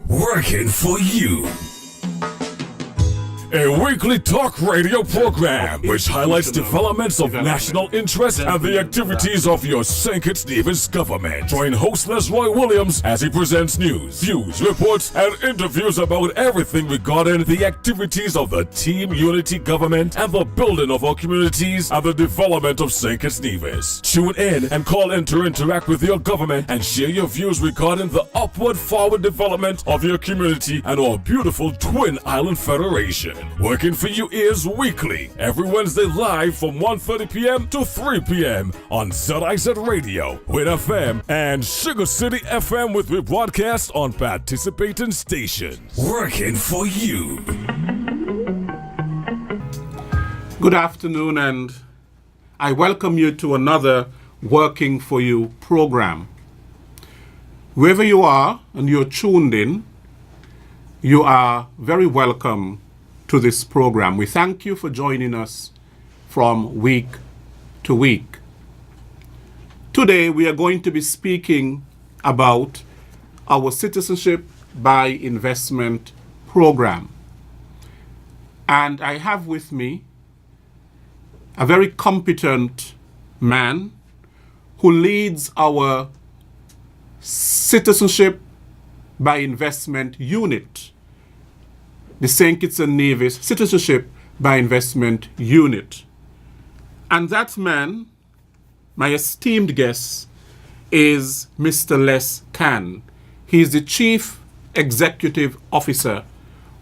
Working for you. A weekly talk radio program which highlights developments of national interest and the activities of your St. Kitts Nevis government. Join host Lesroy Williams as he presents news, views, reports, and interviews about everything regarding the activities of the Team Unity government and the building of our communities and the development of St. Kitts Nevis. Tune in and call in to interact with your government and share your views regarding the upward forward development of your community and our beautiful Twin Island Federation. Working for You is weekly, every Wednesday live from 1:30 p.m. to 3 p.m. on ZIZ Radio, Win FM, and Sugar City FM with rebroadcast on participating stations. Working for You. Good afternoon, and I welcome you to another Working for You program. Wherever you are and you're tuned in, you are very welcome to this program. We thank you for joining us from week to week. Today we are going to be speaking about our Citizenship by Investment program. And I have with me a very competent man who leads our Citizenship by Investment unit, the St. Kitts and Nevis Citizenship by Investment Unit. And that man, my esteemed guest, is Mr. Les Can. He is the Chief Executive Officer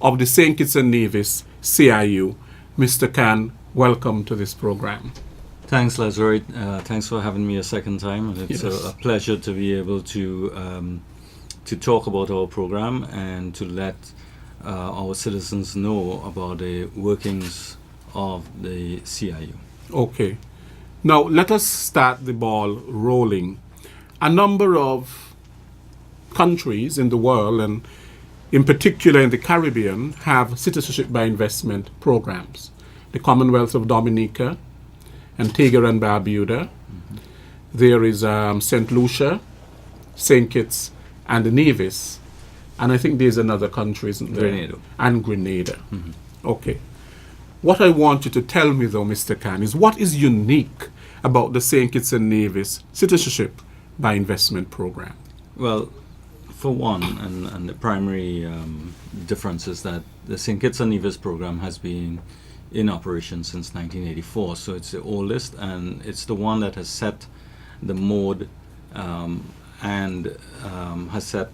of the St. Kitts and Nevis CIU. Mr. Can, welcome to this program. Thanks, Lesroy. Thanks for having me a second time. And it's a pleasure to be able to talk about our program and to let our citizens know about the workings of the CIU. Okay. Now, let us start the ball rolling. A number of countries in the world, and in particular in the Caribbean, have citizenship by investment programs. The Commonwealth of Dominica, Antigua and Barbuda. Mm-hmm. There is St. Lucia, St. Kitts, and Nevis. And I think there's another country, isn't there? Grenada. And Grenada. Mm-hmm. Okay. What I want you to tell me, though, Mr. Khan, is what is unique about the St. Kitts and Nevis Citizenship by Investment program? Well, for one, and the primary difference is that the St. Kitts and Nevis program has been in operation since 1984. So it's the oldest, and it's the one that has set the mode and has set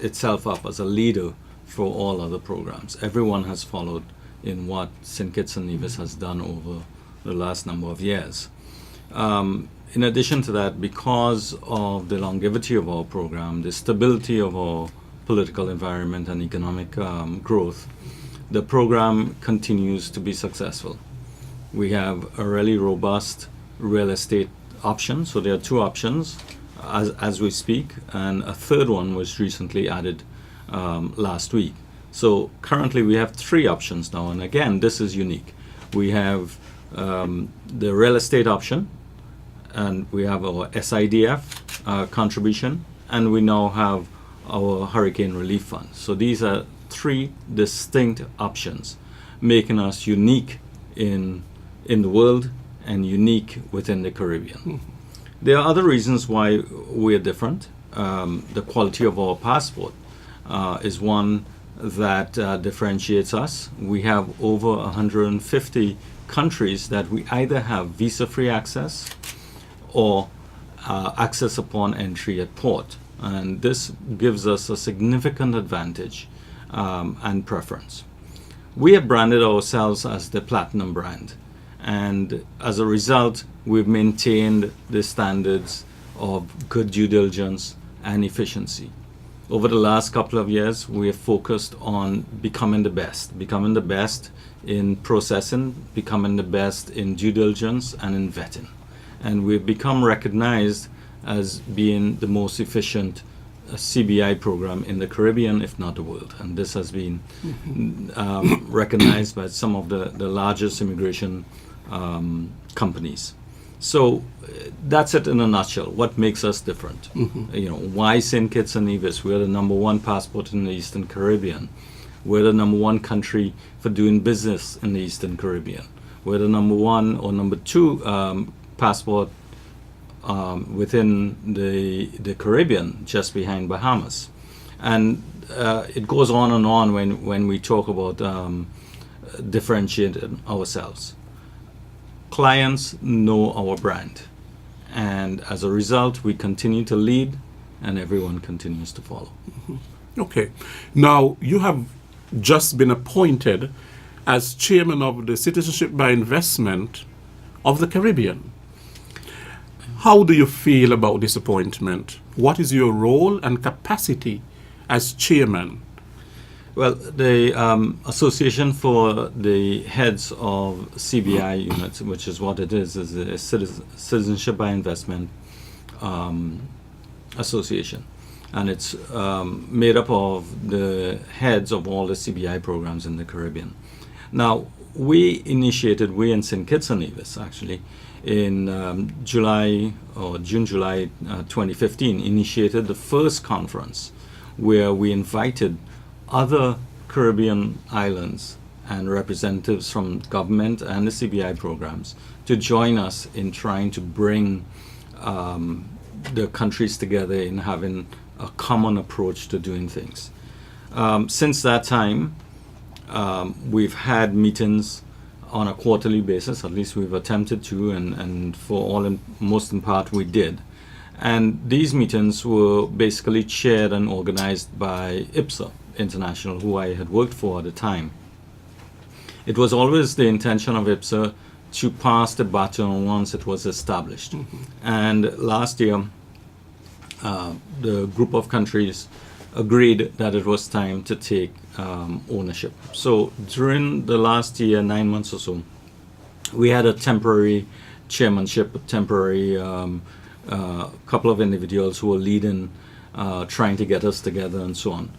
itself up as a leader for all other programs. Everyone has followed in what St. Kitts and Nevis has done over the last number of years. In addition to that, because of the longevity of our program, the stability of our political environment and economic growth, the program continues to be successful. We have a really robust real estate option, so there are two options as we speak, and a third one was recently added last week. So currently we have three options now, and again, this is unique. We have the real estate option, and we have our SIDF contribution, and we now have our hurricane relief fund. So these are three distinct options, making us unique in the world and unique within the Caribbean. Mm-hmm. There are other reasons why we're different. The quality of our passport is one that differentiates us. We have over 150 countries that we either have visa-free access or access upon entry at port. And this gives us a significant advantage and preference. We have branded ourselves as the Platinum brand. And as a result, we've maintained the standards of good due diligence and efficiency. Over the last couple of years, we have focused on becoming the best in processing, becoming the best in due diligence and in vetting. And we've become recognized as being the most efficient CBI program in the Caribbean, if not the world. And this has been recognized by some of the largest immigration companies. So that's it in a nutshell. What makes us different? Why St. Kitts and Nevis? We're the number one passport in the Eastern Caribbean. We're the number one country for doing business in the Eastern Caribbean. We're the number one or number two passport within the Caribbean, just behind Bahamas. And it goes on and on when we talk about differentiating ourselves. Clients know our brand, and as a result, we continue to lead, and everyone continues to follow. Okay. Now, you have just been appointed as chairman of the Citizenship by Investment of the Caribbean. How do you feel about this appointment? What is your role and capacity as chairman? Well, the Association for the Heads of CBI Units, which is what it is a Citizenship by Investment Association. And it's made up of the heads of all the CBI programs in the Caribbean. Now, we in St. Kitts and Nevis, actually, in June, July 2015, initiated the first conference where we invited other Caribbean islands and representatives from government and the CBI programs to join us in trying to bring the countries together in having a common approach to doing things. Since that time, we've had meetings on a quarterly basis, at least we've attempted to, and for most in part we did. And these meetings were basically chaired and organized by IPSA International, who I had worked for at the time. It was always the intention of IPSA to pass the baton once it was established. And last year, the group of countries agreed that it was time to take ownership. So during the last year, 9 months or so, we had a temporary chairmanship, a temporary couple of individuals who were leading, trying to get us together and so on.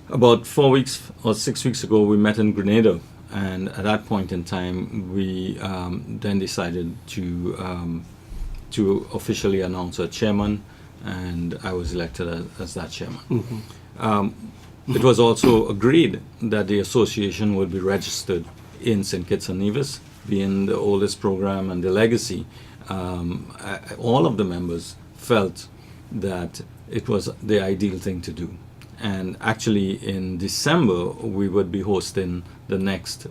About 4 weeks or 6 weeks ago, we met in Grenada, and at that point in time, we then decided to officially announce a chairman, and I was elected as that chairman. It was also agreed that the association would be registered in St. Kitts and Nevis, being the oldest program and the legacy. All of the members felt that it was the ideal thing to do. And actually, in December, we would be hosting the next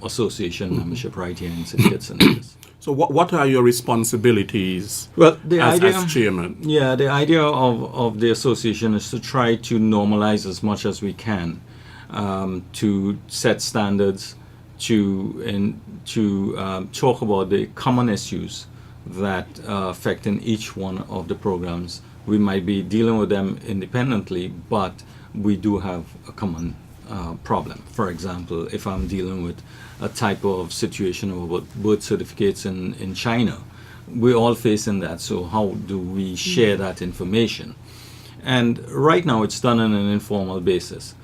association membership right here in St. Kitts and Nevis. So what are your responsibilities as chairman? Yeah, the idea of the association is to try to normalize as much as we can, to set standards, to talk about the common issues that affecting each one of the programs. We might be dealing with them independently, but we do have a common problem. For example, if I'm dealing with a type of situation about birth certificates in China, we're all facing that. So how do we share that information? And right now it's done on an informal basis.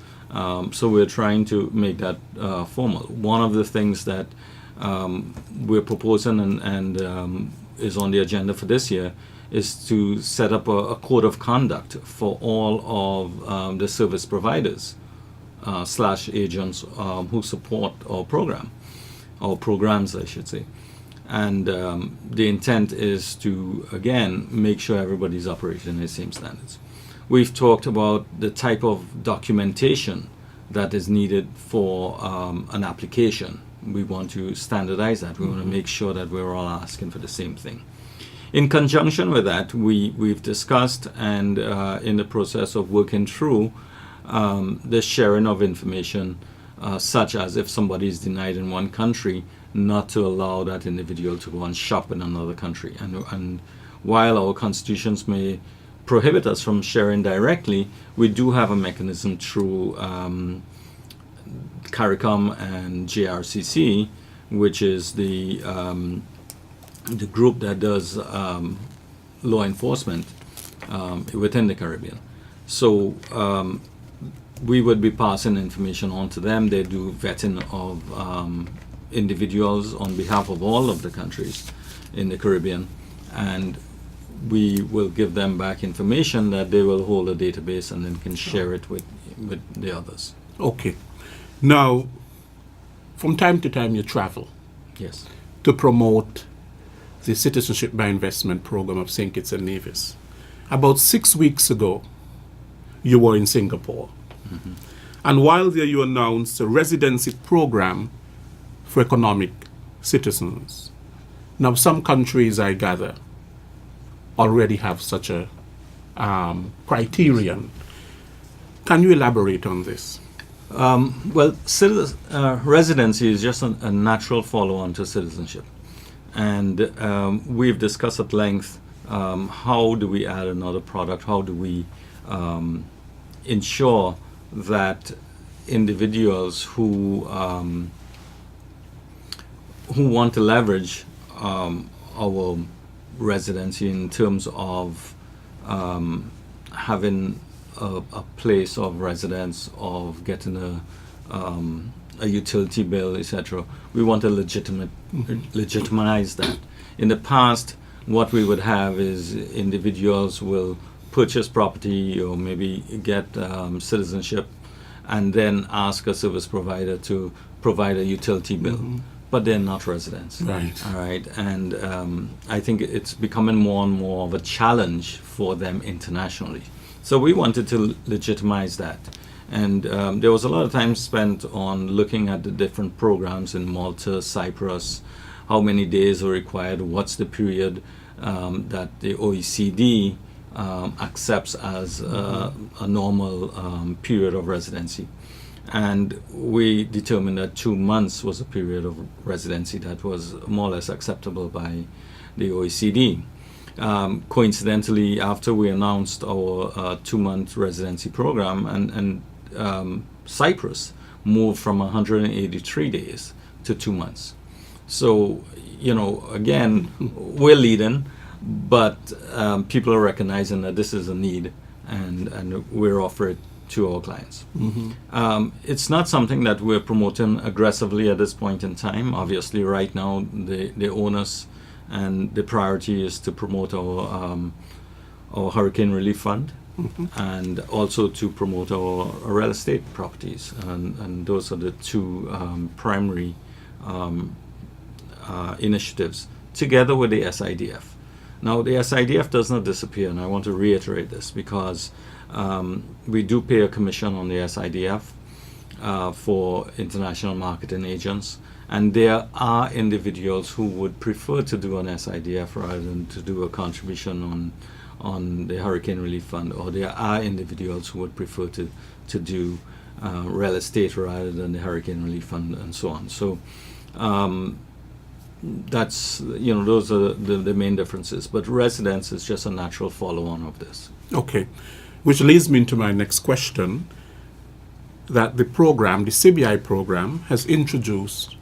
So we're trying to make that formal. One of the things that we're proposing and is on the agenda for this year is to set up a code of conduct for all of the service providers / agents who support our program, or programs, I should say. And the intent is to, again, make sure everybody's operating the same standards. We've talked about the type of documentation that is needed for an application. We want to standardize that. We want to make sure that we're all asking for the same thing. In conjunction with that, we've discussed and in the process of working through the sharing of information, such as if somebody is denied in one country, not to allow that individual to go and shop in another country. And while our constitutions may prohibit us from sharing directly, we do have a mechanism through CARICOM and JRCC, which is the group that does law enforcement within the Caribbean. So we would be passing information on to them. They do vetting of individuals on behalf of all of the countries in the Caribbean, and we will give them back information that they will hold a database and then can share it with the others. Okay. Now, from time to time you travel Yes. to promote the Citizenship by Investment program of St. Kitts and Nevis. About 6 weeks ago, you were in Singapore. And while there you announced a residency program for economic citizens. Now, some countries, I gather, already have such a criterion. Can you elaborate on this? Well, residency is just a natural follow-on to citizenship. And we've discussed at length how do we add another product, how do we ensure that individuals who want to leverage our residency in terms of having a place of residence, of getting a utility bill, etc. We want to legitimize that. In the past, what we would have is individuals will purchase property or maybe get citizenship and then ask a service provider to provide a utility bill. But they're not residents. Right. All right. And I think it's becoming more and more of a challenge for them internationally. So we wanted to legitimize that. And there was a lot of time spent on looking at the different programs in Malta, Cyprus, how many days are required, what's the period that the OECD accepts as a normal period of residency. And we determined that 2 months was a period of residency that was more or less acceptable by the OECD. Coincidentally, after we announced our 2-month residency program, and Cyprus moved from 183 days to 2 months. So, again, we're leading, but people are recognizing that this is a need, and we're offering it to our clients. It's not something that we're promoting aggressively at this point in time. Obviously, right now, the onus and the priority is to promote our Hurricane Relief Fund, and also to promote our real estate properties. And those are the two primary initiatives, together with the SIDF. Now, the SIDF does not disappear, and I want to reiterate this because we do pay a commission on the SIDF for international marketing agents, and there are individuals who would prefer to do an SIDF rather than to do a contribution on the Hurricane Relief Fund, or there are individuals who would prefer to do real estate rather than the Hurricane Relief Fund, and so on. So that's, those are the main differences. But residence is just a natural follow-on of this. Okay. Which leads me into my next question, that the program, the CBI program, has introduced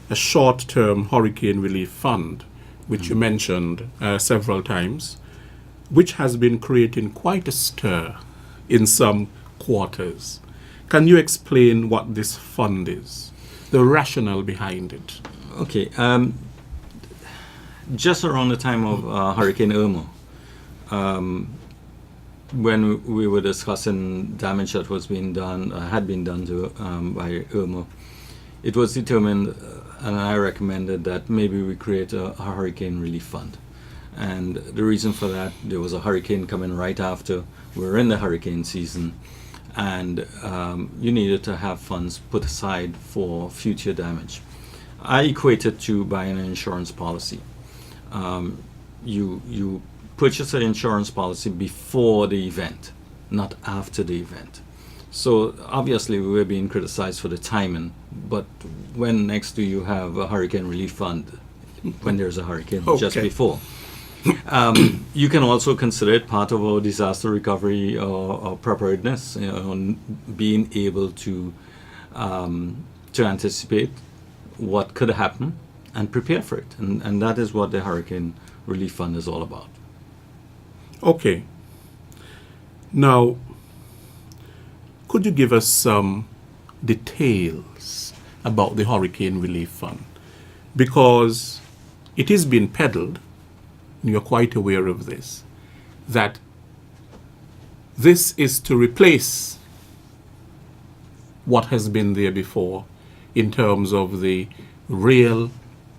a short-term hurricane relief fund, which you mentioned several times, which has been creating quite a stir in some quarters. Can you explain what this fund is, the rationale behind it? Okay. Just around the time of Hurricane Irma, when we were discussing damage that was being done, had been done to by Irma, it was determined, and I recommended that maybe we create a hurricane relief fund. And the reason for that, there was a hurricane coming right after. We were in the hurricane season, and you needed to have funds put aside for future damage. I equate it to buying an insurance policy. You purchase an insurance policy before the event, not after the event. So obviously we were being criticized for the timing, but when next do you have a hurricane relief fund when there's a hurricane? Just before. You can also consider it part of our disaster recovery or preparedness, being able to anticipate what could happen and prepare for it. And that is what the Hurricane Relief Fund is all about. Okay. Now, could you give us some details about the Hurricane Relief Fund? Because it is being peddled, and you're quite aware of this, that this is to replace what has been there before in terms of the real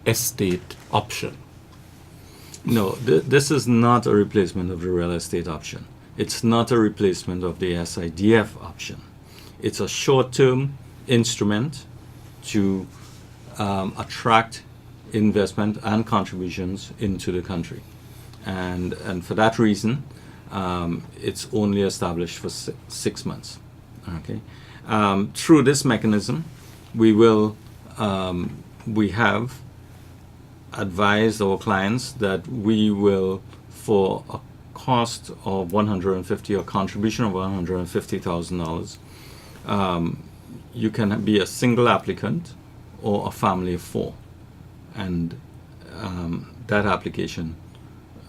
estate option. No, this is not a replacement of the real estate option. It's not a replacement of the SIDF option. It's a short-term instrument to attract investment and contributions into the country. And for that reason, it's only established for 6 months. Okay. Through this mechanism, we have advised our clients that we will, for a cost of $150 or contribution of $150,000, you can be a single applicant or a family of 4, and that application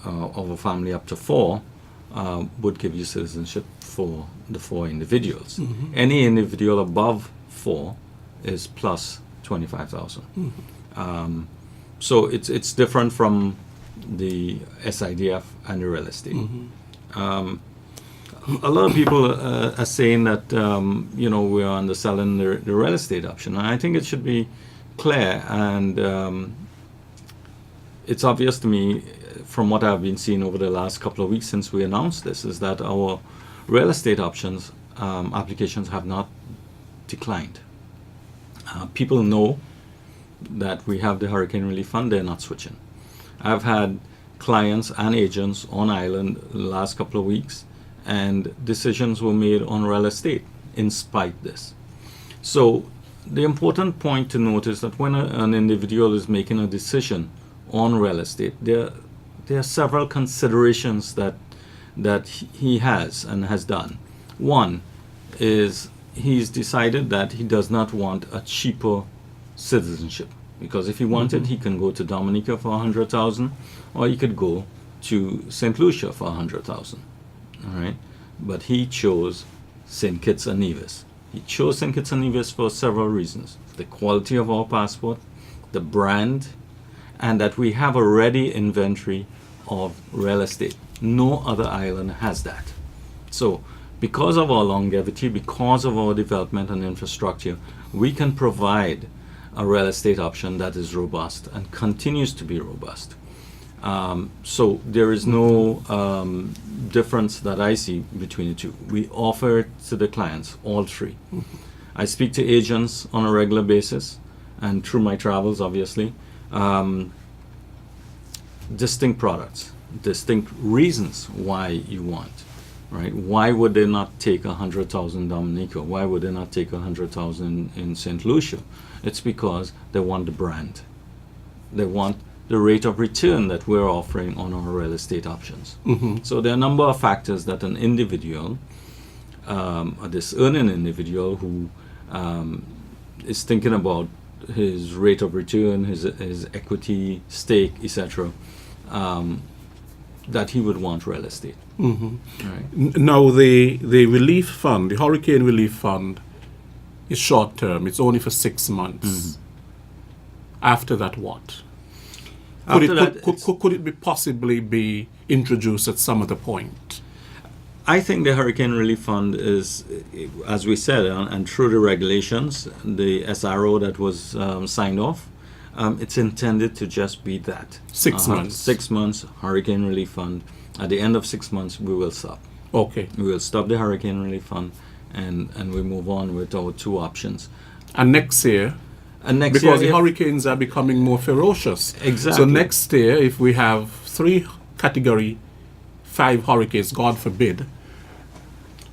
of a family up to 4 would give you citizenship for the 4 individuals. Mm-hmm. Any individual above 4 is plus 25,000. Mm-hmm. So it's different from the SIDF and the real estate. Mm-hmm. A lot of people are saying that we are underselling the real estate option, and I think it should be clear, and it's obvious to me from what I've been seeing over the last couple of weeks since we announced this, is that our real estate options applications have not declined. People know that we have the Hurricane Relief Fund, they're not switching. I've had clients and agents on island the last couple of weeks, and decisions were made on real estate in spite of this. So the important point to note is that when an individual is making a decision on real estate, there are several considerations that he has and has done. One is he's decided that he does not want a cheaper citizenship, because if he wanted, he can go to Dominica for 100,000, or he could go to St. Lucia for 100,000. All right, but he chose St. Kitts and Nevis. He chose St. Kitts and Nevis for several reasons: the quality of our passport, the brand, and that we have a ready inventory of real estate. No other island has that. So because of our longevity, because of our development and infrastructure, we can provide a real estate option that is robust and continues to be robust. So there is no difference that I see between the two. We offer it to the clients, all three. I speak to agents on a regular basis, and through my travels, obviously. Distinct products, distinct reasons why you want, right? Why would they not take 100,000 Dominica? Why would they not take 100,000 in St. Lucia? It's because they want the brand. They want the rate of return that we're offering on our real estate options. Mm-hmm. So there are a number of factors that an individual, this earning individual who is thinking about his rate of return, his equity stake, etc., that he would want real estate. Mm-hmm. Right. Now, the relief fund, the Hurricane Relief Fund, is short term. It's only for 6 months. Mm-hmm. After that, what? Could it be possibly be introduced at some other point? I think the Hurricane Relief Fund is, as we said, and through the regulations, the SRO that was signed off, it's intended to just be that. 6 months. 6 months, Hurricane Relief Fund. At the end of 6 months, we will stop. Okay. We will stop the Hurricane Relief Fund, and we move on with our 2 options. And next year, because the hurricanes are becoming more ferocious. Exactly. So next year, if we have 3 Category 5 hurricanes, God forbid,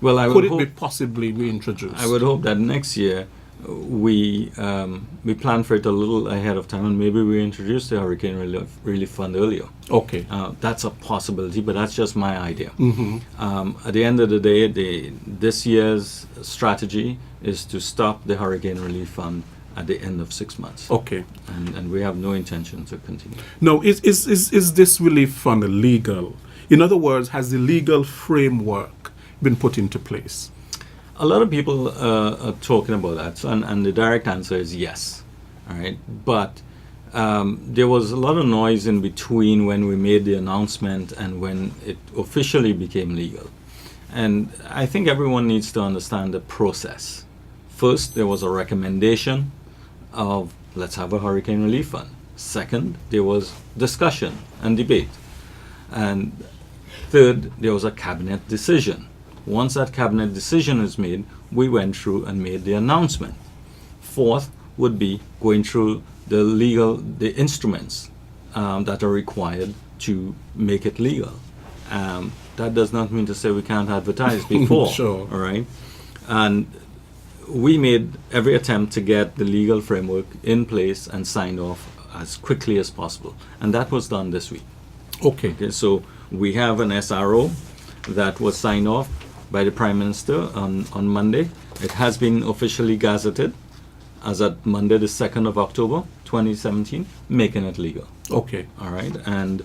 well, could it be possibly reintroduced? I would hope that next year we plan for it a little ahead of time, and maybe we introduce the Hurricane Relief Fund earlier. Okay. That's a possibility, but that's just my idea. Mm-hmm. At the end of the day, this year's strategy is to stop the Hurricane Relief Fund at the end of 6 months. Okay. And we have no intention to continue. Now, is this relief fund legal? In other words, has the legal framework been put into place? A lot of people are talking about that, so, and the direct answer is yes. All right, but there was a lot of noise in between when we made the announcement and when it officially became legal. And I think everyone needs to understand the process. First, there was a recommendation of let's have a hurricane relief fund. Second, there was discussion and debate. And third, there was a cabinet decision. Once that cabinet decision is made, we went through and made the announcement. Fourth would be going through the instruments that are required to make it legal. That does not mean to say we can't advertise before. Sure. All right. And we made every attempt to get the legal framework in place and signed off as quickly as possible. And that was done this week. Okay. Okay, so we have an SRO that was signed off by the Prime Minister on Monday. It has been officially gazetted as at Monday, the 2nd of October, 2017, making it legal. Okay. All right, and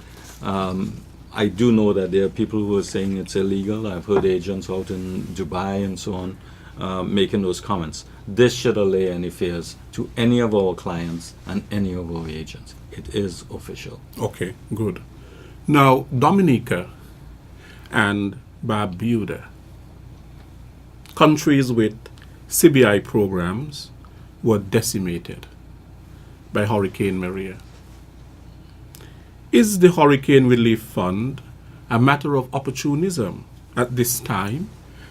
I do know that there are people who are saying it's illegal. I've heard agents out in Dubai and so on making those comments. This should allay any fears to any of our clients and any of our agents. It is official. Okay, good. Now, Dominica and Barbuda, countries with CBI programs, were decimated by Hurricane Maria. Is the Hurricane Relief Fund a matter of opportunism at this time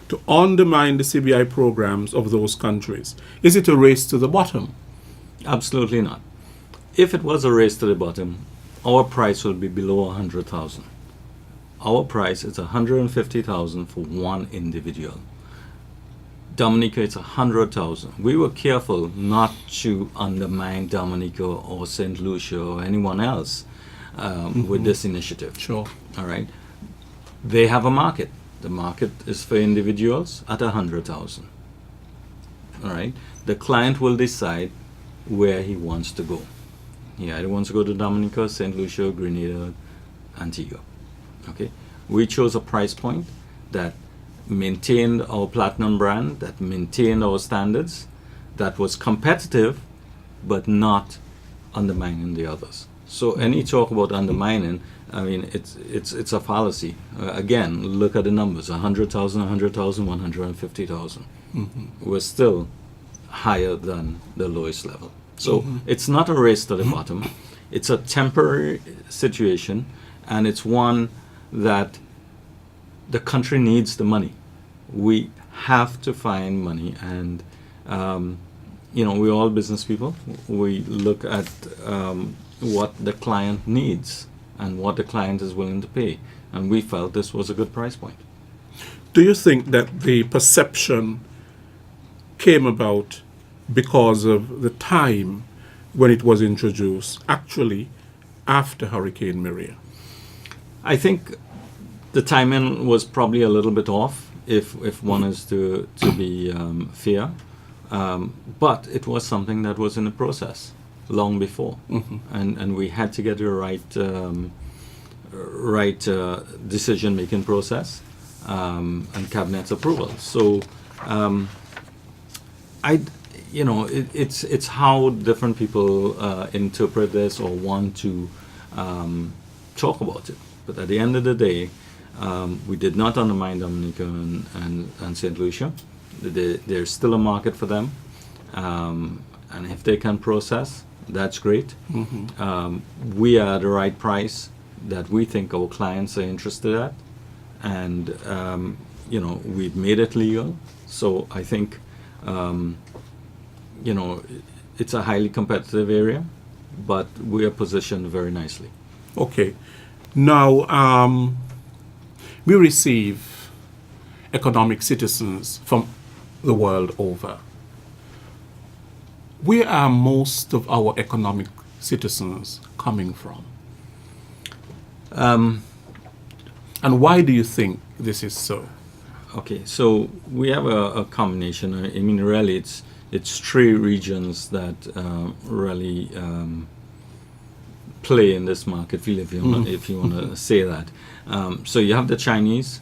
to undermine the CBI programs of those countries? Is it a race to the bottom? Absolutely not. If it was a race to the bottom, our price will be below 100,000. Our price is 150,000 for one individual. Dominica, it's 100,000. We were careful not to undermine Dominica or St. Lucia or anyone else with this initiative. Sure. All right. They have a market. The market is for individuals at 100,000. All right. The client will decide where he wants to go. He either wants to go to Dominica, St. Lucia, Grenada, Antigua. Okay. We chose a price point that maintained our platinum brand, that maintained our standards, that was competitive, but not undermining the others. So any talk about undermining, I mean, it's a fallacy. Again, look at the numbers: 100,000, 100,000, 150,000. We're still higher than the lowest level. So it's not a race to the bottom. It's a temporary situation, and it's one that the country needs the money. We have to find money, and we're all business people. We look at what the client needs and what the client is willing to pay, and we felt this was a good price point. Do you think that the perception came about because of the time when it was introduced, actually after Hurricane Maria? I think the timing was probably a little bit off, if one is to be fair, but it was something that was in the process long before, and we had to get the right decision-making process and cabinet's approval. So it's how different people interpret this or want to talk about it. But at the end of the day, we did not undermine Dominica and St. Lucia. There's still a market for them, and if they can process, that's great. We are at the right price that we think our clients are interested at, and we've made it legal. So I think it's a highly competitive area, but we are positioned very nicely. Okay. Now, we receive economic citizens from the world over. Where are most of our economic citizens coming from? And why do you think this is so? Okay, so we have a combination. I mean, really, it's three regions that really play in this market field, if you want to say that. So you have the Chinese,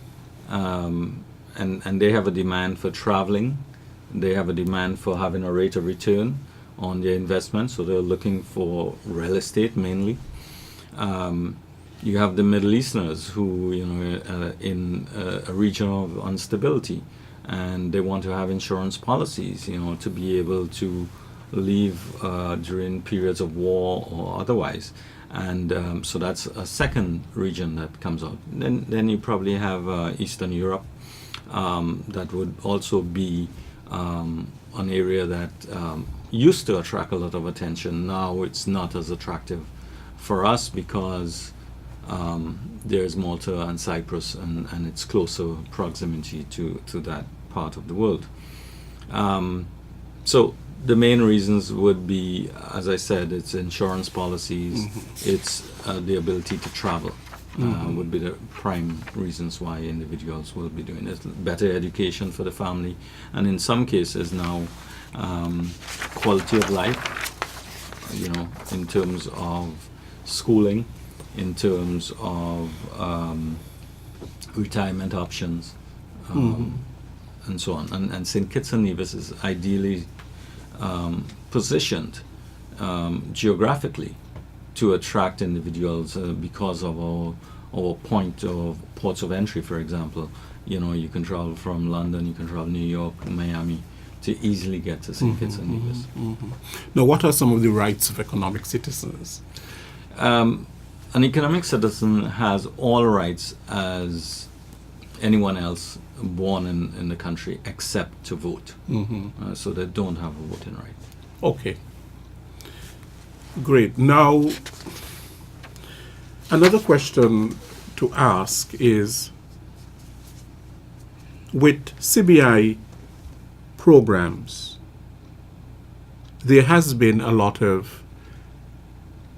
and they have a demand for traveling. They have a demand for having a rate of return. on their investment, so they're looking for real estate mainly. You have the Middle Easterners who, in a region of instability, and they want to have insurance policies, to be able to leave during periods of war or otherwise. And so that's a second region that comes out. Then you probably have Eastern Europe. That would also be an area that used to attract a lot of attention. Now it's not as attractive for us because there's Malta and Cyprus and its closer proximity to that part of the world. So the main reasons would be, as I said, it's insurance policies, it's the ability to travel. Would be the prime reasons why individuals will be doing it. Better education for the family, and in some cases now, quality of life, in terms of schooling, in terms of retirement options, and so on. And St. Kitts and Nevis is ideally positioned geographically to attract individuals because of our ports of entry, for example. You can travel from London, you can travel New York, Miami, to easily get to St. Kitts and Nevis. Now, what are some of the rights of economic citizens? An economic citizen has all rights as anyone else born in the country except to vote. So they don't have a voting right. Okay. Great. Now, another question to ask is, with CBI programs, there has been a lot of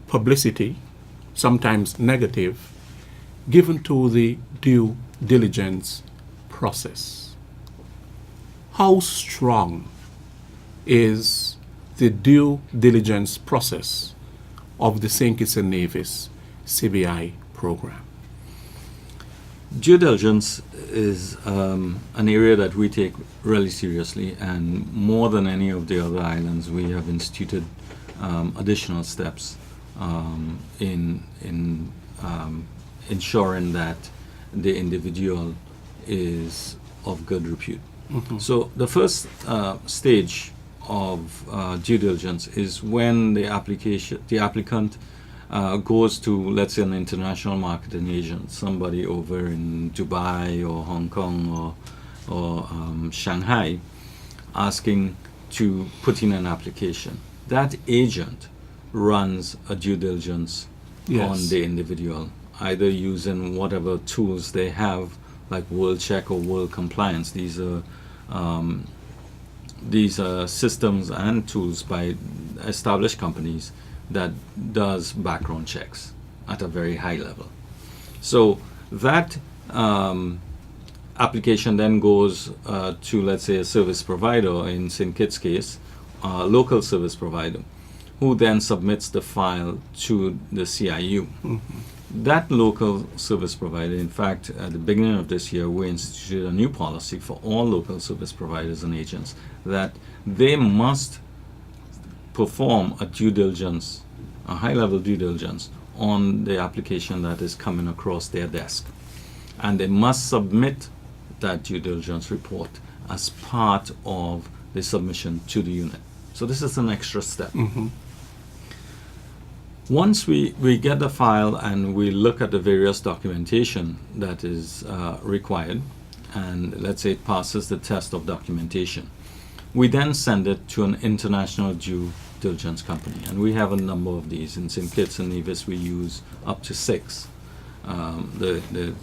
publicity, sometimes negative, given to the due diligence process. How strong is the due diligence process of the St. Kitts and Nevis CBI program? Due diligence is an area that we take really seriously, and more than any of the other islands, we have instituted additional steps in ensuring that the individual is of good repute. So the first stage of due diligence is when the applicant goes to, let's say, an international marketing agent, somebody over in Dubai or Hong Kong or Shanghai, asking to put in an application. That agent runs a due diligence on the individual, either using whatever tools they have, like World Check or World Compliance. These are systems and tools by established companies that does background checks at a very high level. So that application then goes to, let's say, a service provider, in St. Kitts' case, a local service provider, who then submits the file to the CIU. That local service provider, in fact, at the beginning of this year, we instituted a new policy for all local service providers and agents that they must perform a due diligence, a high-level due diligence on the application that is coming across their desk. And they must submit that due diligence report as part of the submission to the unit. So this is an extra step. Once we get the file and we look at the various documentation that is required, and let's say it passes the test of documentation, we then send it to an international due diligence company. And we have a number of these. In St. Kitts and Nevis, we use up to 6. The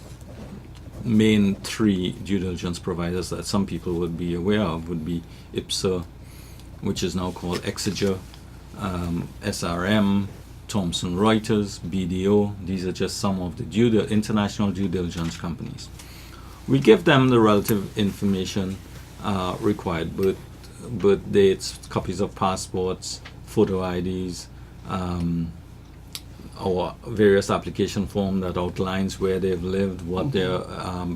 main 3 due diligence providers that some people would be aware of would be IPSA, which is now called Exeger, SRM, Thomson Reuters, BDO. These are just some of the international due diligence companies. We give them the relative information required, birth dates, copies of passports, photo IDs, or various application form that outlines where they've lived, what their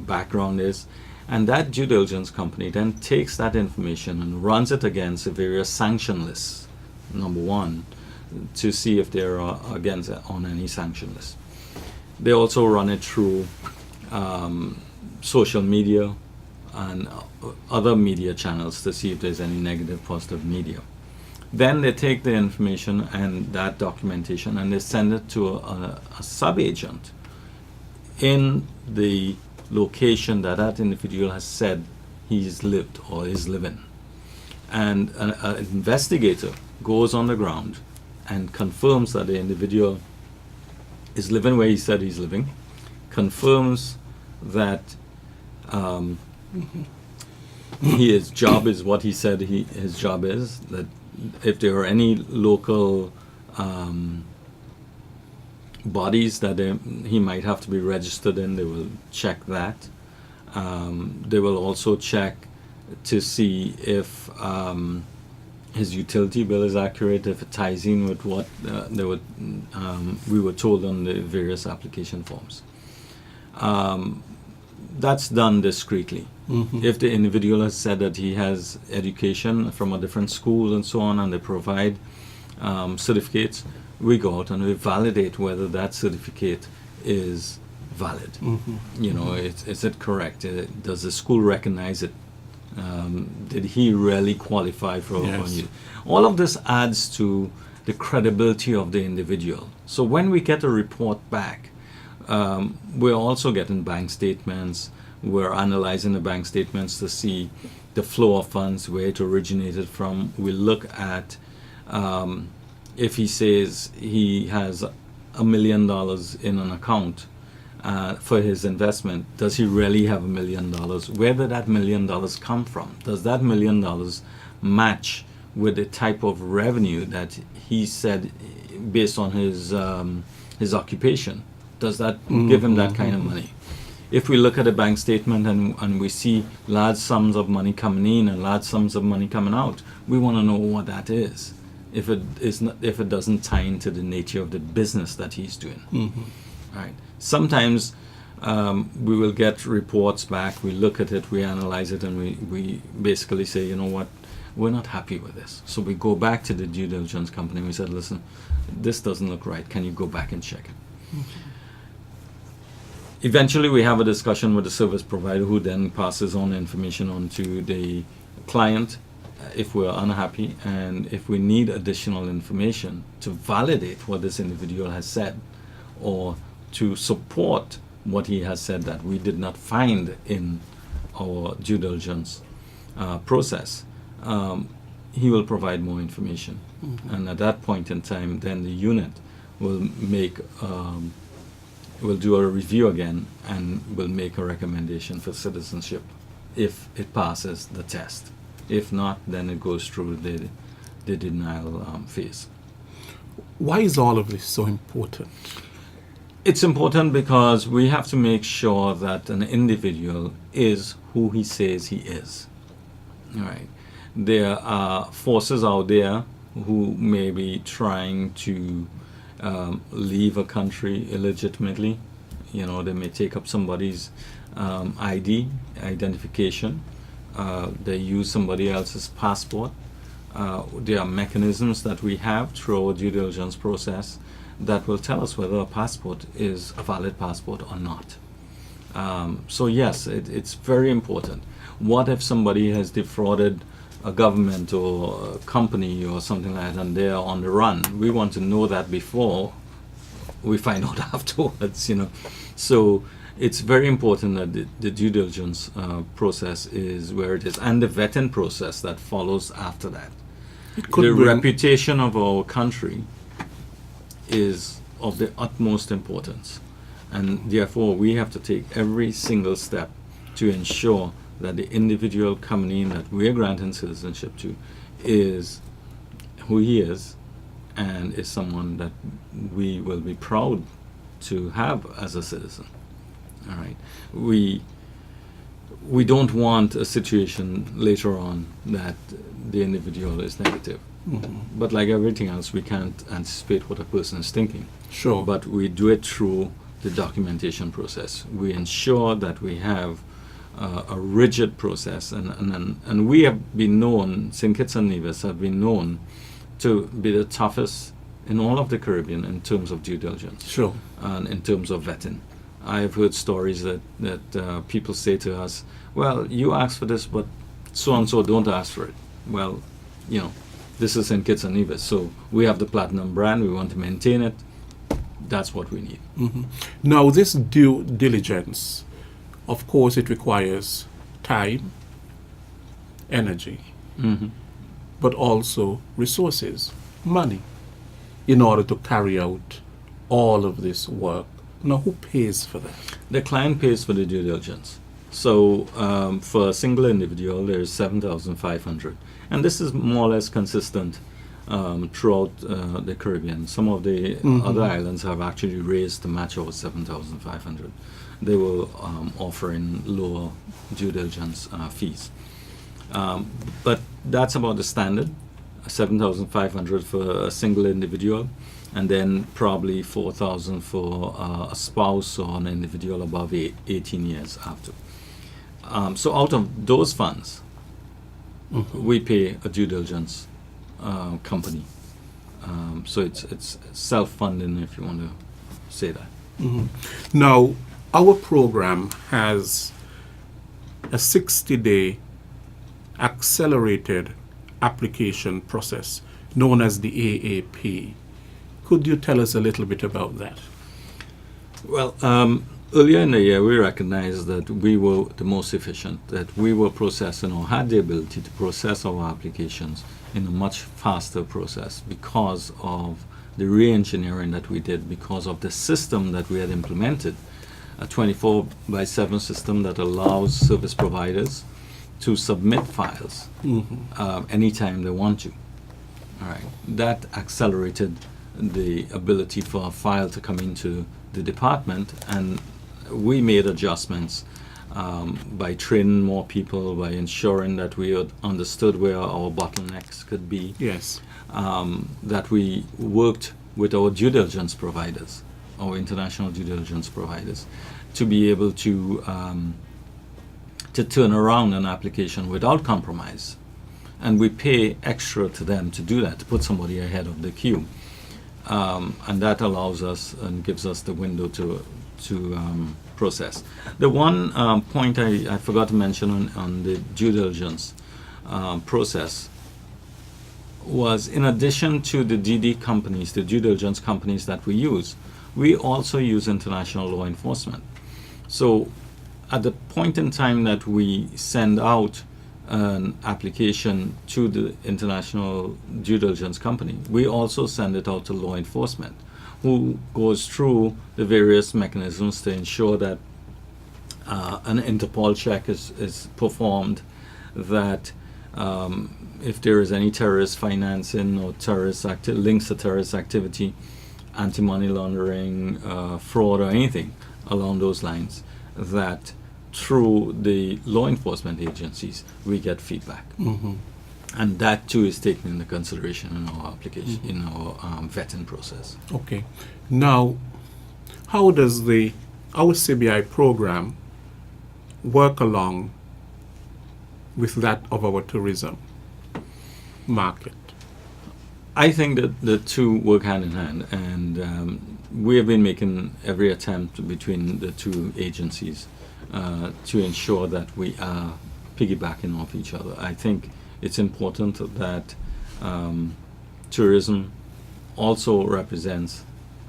background is. And that due diligence company then takes that information and runs it against the various sanction lists number one, to see if they're against on any sanction list. They also run it through social media and other media channels to see if there's any negative, positive media. Then they take the information and that documentation and they send it to a sub-agent in the location that that individual has said he's lived or is living. And an investigator goes on the ground and confirms that the individual is living where he said he's living, confirms that his job is what he said his job is, that if there are any local bodies that he might have to be registered in, they will check that. They will also check to see if his utility bill is accurate, if it ties in with what we were told on the various application forms. That's done discreetly. Mm-hmm. If the individual has said that he has education from a different school and so on, and they provide certificates, we go out and we validate whether that certificate is valid. Mm-hmm. You know, is it correct? Does the school recognize it? Did he really qualify for Yes. all of this adds to the credibility of the individual. So when we get a report back, we're also getting bank statements. We're analyzing the bank statements to see the flow of funds, where it originated from. We look at if he says he has $1 million in an account for his investment, does he really have $1 million? Where did that $1 million come from? Does that $1 million match with the type of revenue that he said based on his occupation? Does that give him that kind of money? If we look at a bank statement and we see large sums of money coming in and large sums of money coming out, we want to know what that is. If it doesn't tie into the nature of the business that he's doing, right? Sometimes we will get reports back. We look at it, we analyze it, and we basically say, you know what, we're not happy with this. So we go back to the due diligence company and we said, listen, this doesn't look right. Can you go back and check it? Eventually, we have a discussion with the service provider, who then passes on information on to the client if we're unhappy, and if we need additional information to validate what this individual has said or to support what he has said that we did not find in our due diligence process, he will provide more information. And at that point in time, then the unit will will do a review again and will make a recommendation for citizenship if it passes the test. If not, then it goes through the denial phase. Why is all of this so important? It's important because we have to make sure that an individual is who he says he is. All right. There are forces out there who may be trying to leave a country illegitimately. You know, they may take up somebody's identification. They use somebody else's passport. There are mechanisms that we have through our due diligence process that will tell us whether a passport is a valid passport or not. So yes, it's very important. What if somebody has defrauded a government or a company or something like that and they're on the run? We want to know that before we find out afterwards, you know. So it's very important that the due diligence process is where it is, and the vetting process that follows after that. The reputation of our country is of the utmost importance, and therefore we have to take every single step to ensure that the individual coming in that we're granting citizenship to is who he is and is someone that we will be proud to have as a citizen. All right. We don't want a situation later on that the individual is negative. But like everything else, we can't anticipate what a person is thinking. Sure. But we do it through the documentation process. We ensure that we have a rigid process, and we have been known, St. Kitts and Nevis have been known to be the toughest in all of the Caribbean in terms of due diligence. Sure. And in terms of vetting. I've heard stories that people say to us, well, you asked for this, but so-and-so don't ask for it. Well, this is St. Kitts and Nevis, so we have the platinum brand, we want to maintain it. That's what we need. Mm-hmm. Now, this due diligence, of course, it requires time, energy, but also resources, money, in order to carry out all of this work. Now, who pays for that? The client pays for the due diligence. So for a single individual, there's 7,500. And this is more or less consistent throughout the Caribbean. Some of the other islands have actually raised to match over 7,500. They were offering lower due diligence fees. But that's about the standard, 7,500 for a single individual, and then probably 4,000 for a spouse or an individual above 18 years after. So out of those funds, we pay a due diligence company. So it's self-funding, if you want to say that. Now, our program has a 60-day accelerated application process known as the AAP. Could you tell us a little bit about that? Well, earlier in the year, we recognized that we were the most efficient, that we were processing or had the ability to process our applications in a much faster process because of the re-engineering that we did, because of the system that we had implemented, a 24/7 system that allows service providers to submit files anytime they want to. All right, that accelerated the ability for a file to come into the department, and we made adjustments by training more people, by ensuring that we had understood where our bottlenecks could be. Yes. That we worked with our due diligence providers, our international due diligence providers, to be able to turn around an application without compromise. And we pay extra to them to do that, to put somebody ahead of the queue. And that allows us and gives us the window to process. The one point I forgot to mention on the due diligence process was, in addition to the DD companies, the due diligence companies that we use, we also use international law enforcement. So at the point in time that we send out an application to the international due diligence company, we also send it out to law enforcement, who goes through the various mechanisms to ensure that an Interpol check is performed, that if there is any terrorist financing or terrorist links to terrorist activity, anti-money laundering, fraud, or anything along those lines, that through the law enforcement agencies we get feedback. And that too is taken into consideration in our application, in our vetting process. Okay. Now, how does our CBI program work along with that of our tourism market? I think that the two work hand in hand, and we have been making every attempt between the two agencies to ensure that we are piggybacking off each other. I think it's important that tourism also represents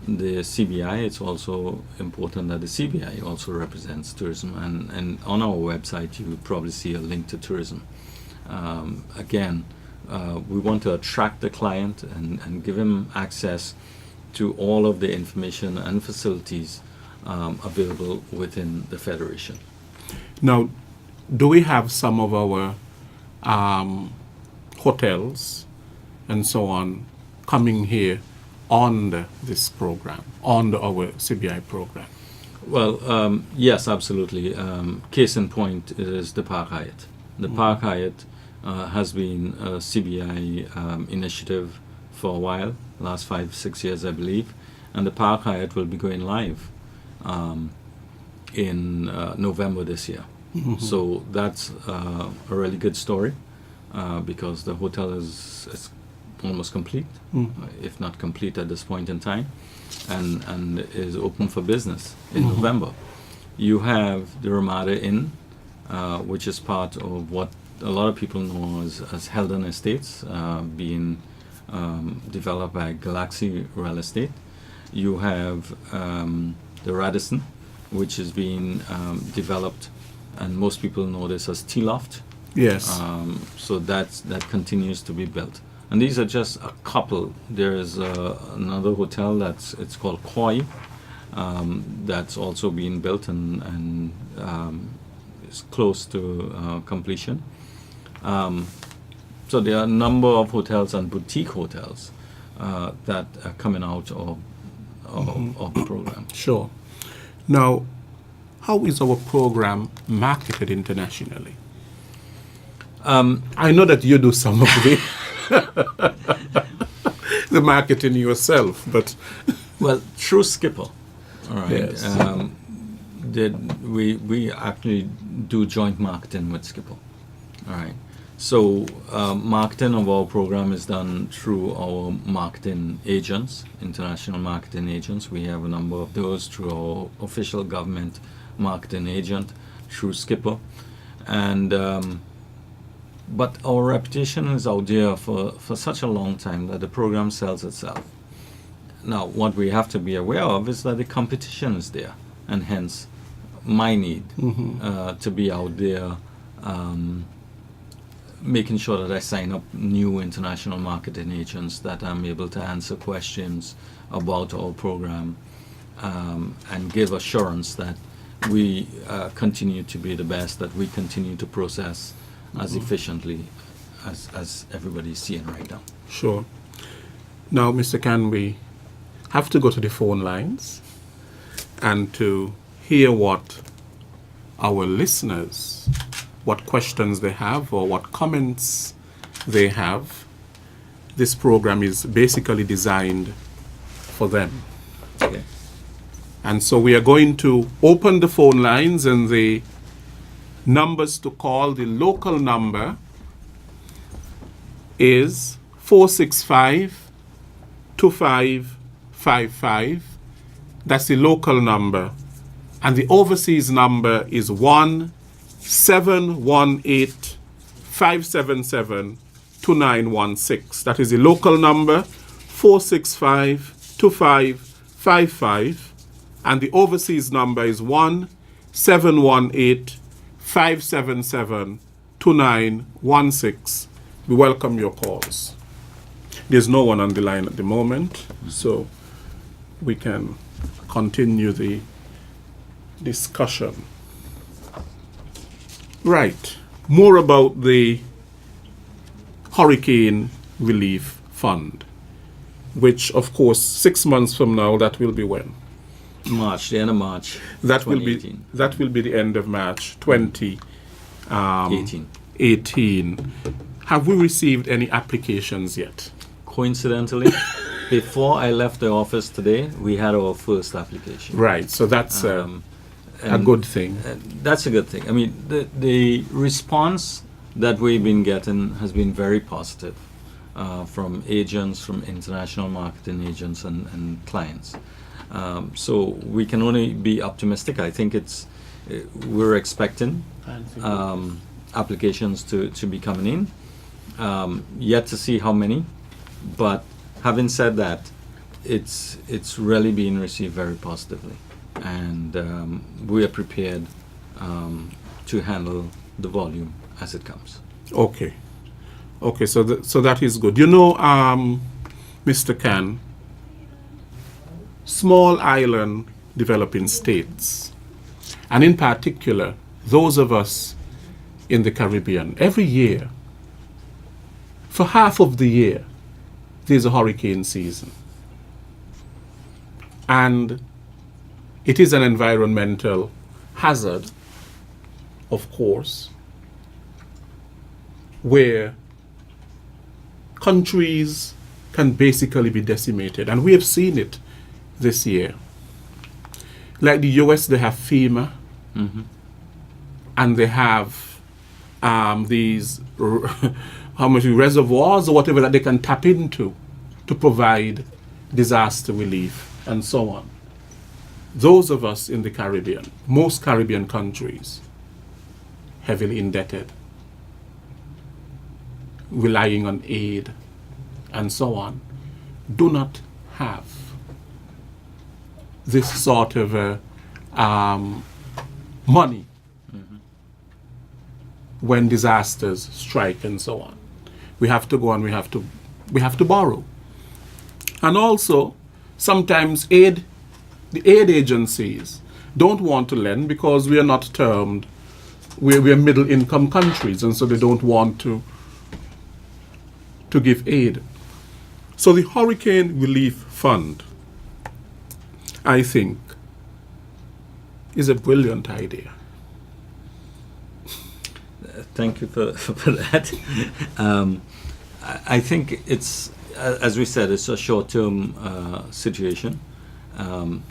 the CBI. It's also important that the CBI also represents tourism. And on our website, you will probably see a link to tourism. Again, we want to attract the client and give him access to all of the information and facilities available within the Federation. Now, do we have some of our hotels and so on coming here on this program, on our CBI program? Well, yes, absolutely. Case in point is the Park Hyatt. The Park Hyatt has been a CBI initiative for a while, last 5-6 years, I believe, and the Park Hyatt will be going live in November this year. So that's a really good story because the hotel is almost complete, if not complete at this point in time, and is open for business in November. You have the Ramada Inn, which is part of what a lot of people know as Heldon Estates, being developed by Galaxy Real Estate. You have the Radisson, which is being developed, and most people know this as T-Loft. Yes. So that continues to be built. And these are just a couple. There's another hotel it's called Koi, that's also being built and is close to completion. So there are a number of hotels and boutique hotels that are coming out of the program. Sure. Now, how is our program marketed internationally? I know that you do some of the marketing yourself, but well, through Skipper, all right. Yes. We actually do joint marketing with Skipper, all right. So marketing of our program is done through our marketing agents, international marketing agents. We have a number of those through our official government marketing agent, through Skipper, and. But our reputation is out there for such a long time that the program sells itself. Now, what we have to be aware of is that the competition is there, and hence my need to be out there making sure that I sign up new international marketing agents, that I'm able to answer questions about our program and give assurance that we continue to be the best, that we continue to process as efficiently as everybody's seeing right now. Sure. Now, Mr. Can, we have to go to the phone lines and to hear what our listeners, what questions they have or what comments they have. This program is basically designed for them. Okay. And so we are going to open the phone lines, and the numbers to call. The local number is 465-2555. That's the local number. And the overseas number is 1-718-577-2916. That is the local number, 465-2555. And the overseas number is 1-718-577-2916. We welcome your calls. There's no one on the line at the moment, so we can continue the discussion. Right. More about the Hurricane Relief Fund, which, of course, 6 months from now, that will be when? March, the end of March. That will 2018. be the end of March 2018. 18. Have we received any applications yet? Coincidentally, before I left the office today, we had our first application. Right, so that's a good thing. That's a good thing. I mean, the response that we've been getting has been very positive from agents, from international marketing agents and clients. So we can only be optimistic. I think we're expecting applications to be coming in. Yet to see how many, but having said that, it's really being received very positively, and we are prepared to handle the volume as it comes. Okay, so that is good. You know, Mr. Can, small island developing states, and in particular those of us in the Caribbean, every year, for half of the year, there's a hurricane season. And it is an environmental hazard, of course, where countries can basically be decimated. And we have seen it this year. Like the US, they have FEMA, and they have these how much reservoirs or whatever that they can tap into to provide disaster relief and so on. Those of us in the Caribbean, most Caribbean countries, heavily indebted, relying on aid and so on, do not have this sort of money when disasters strike and so on. We have to go and we have to borrow. And also, sometimes the aid agencies don't want to lend because we are not termed, we're middle income countries, and so they don't want to give aid. So the Hurricane Relief Fund, I think, is a brilliant idea. Thank you for that. I think it's, as we said, it's a short-term situation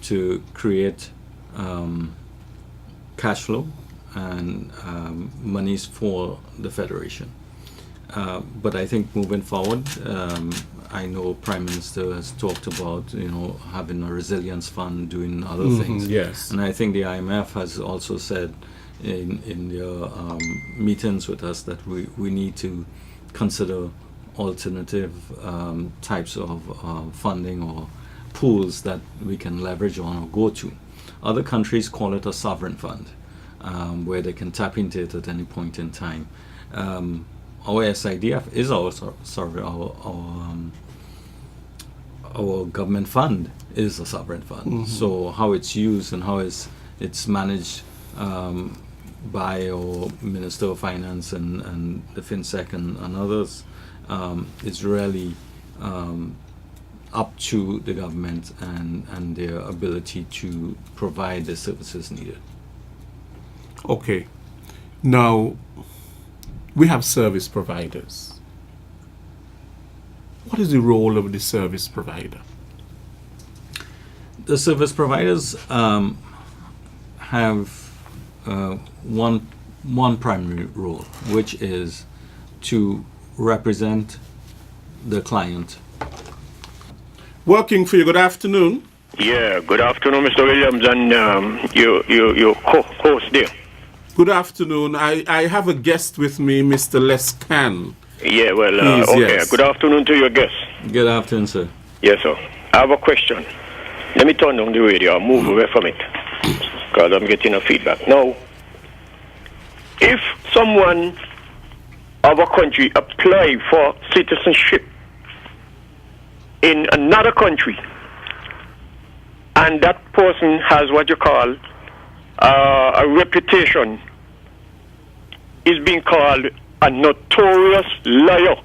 to create cash flow and monies for the Federation. But I think moving forward, I know Prime Minister has talked about, having a resilience fund, doing other things. Yes. And I think the IMF has also said in their meetings with us that we need to consider alternative types of funding or pools that we can leverage on or go to. Other countries call it a sovereign fund, where they can tap into it at any point in time. Our SIDF is our government fund is a sovereign fund. So how it's used and how it's managed by our Minister of Finance and the FinSec and others is really up to the government and their ability to provide the services needed. Okay. Now, we have service providers. What is the role of the service provider? The service providers have one primary role, which is to represent the client. Working for you, good afternoon. Yeah, good afternoon, Mr. Williams, and your co-host there. Good afternoon. I have a guest with me, Mr. Les Can. Yeah, well, Please, okay. yes. Good afternoon to your guest. Good afternoon, sir. Yes, sir. I have a question. Let me turn down the radio and move away from it, because I'm getting a feedback. Now, if someone of a country apply for citizenship in another country, and that person has what you call a reputation, is being called a notorious liar,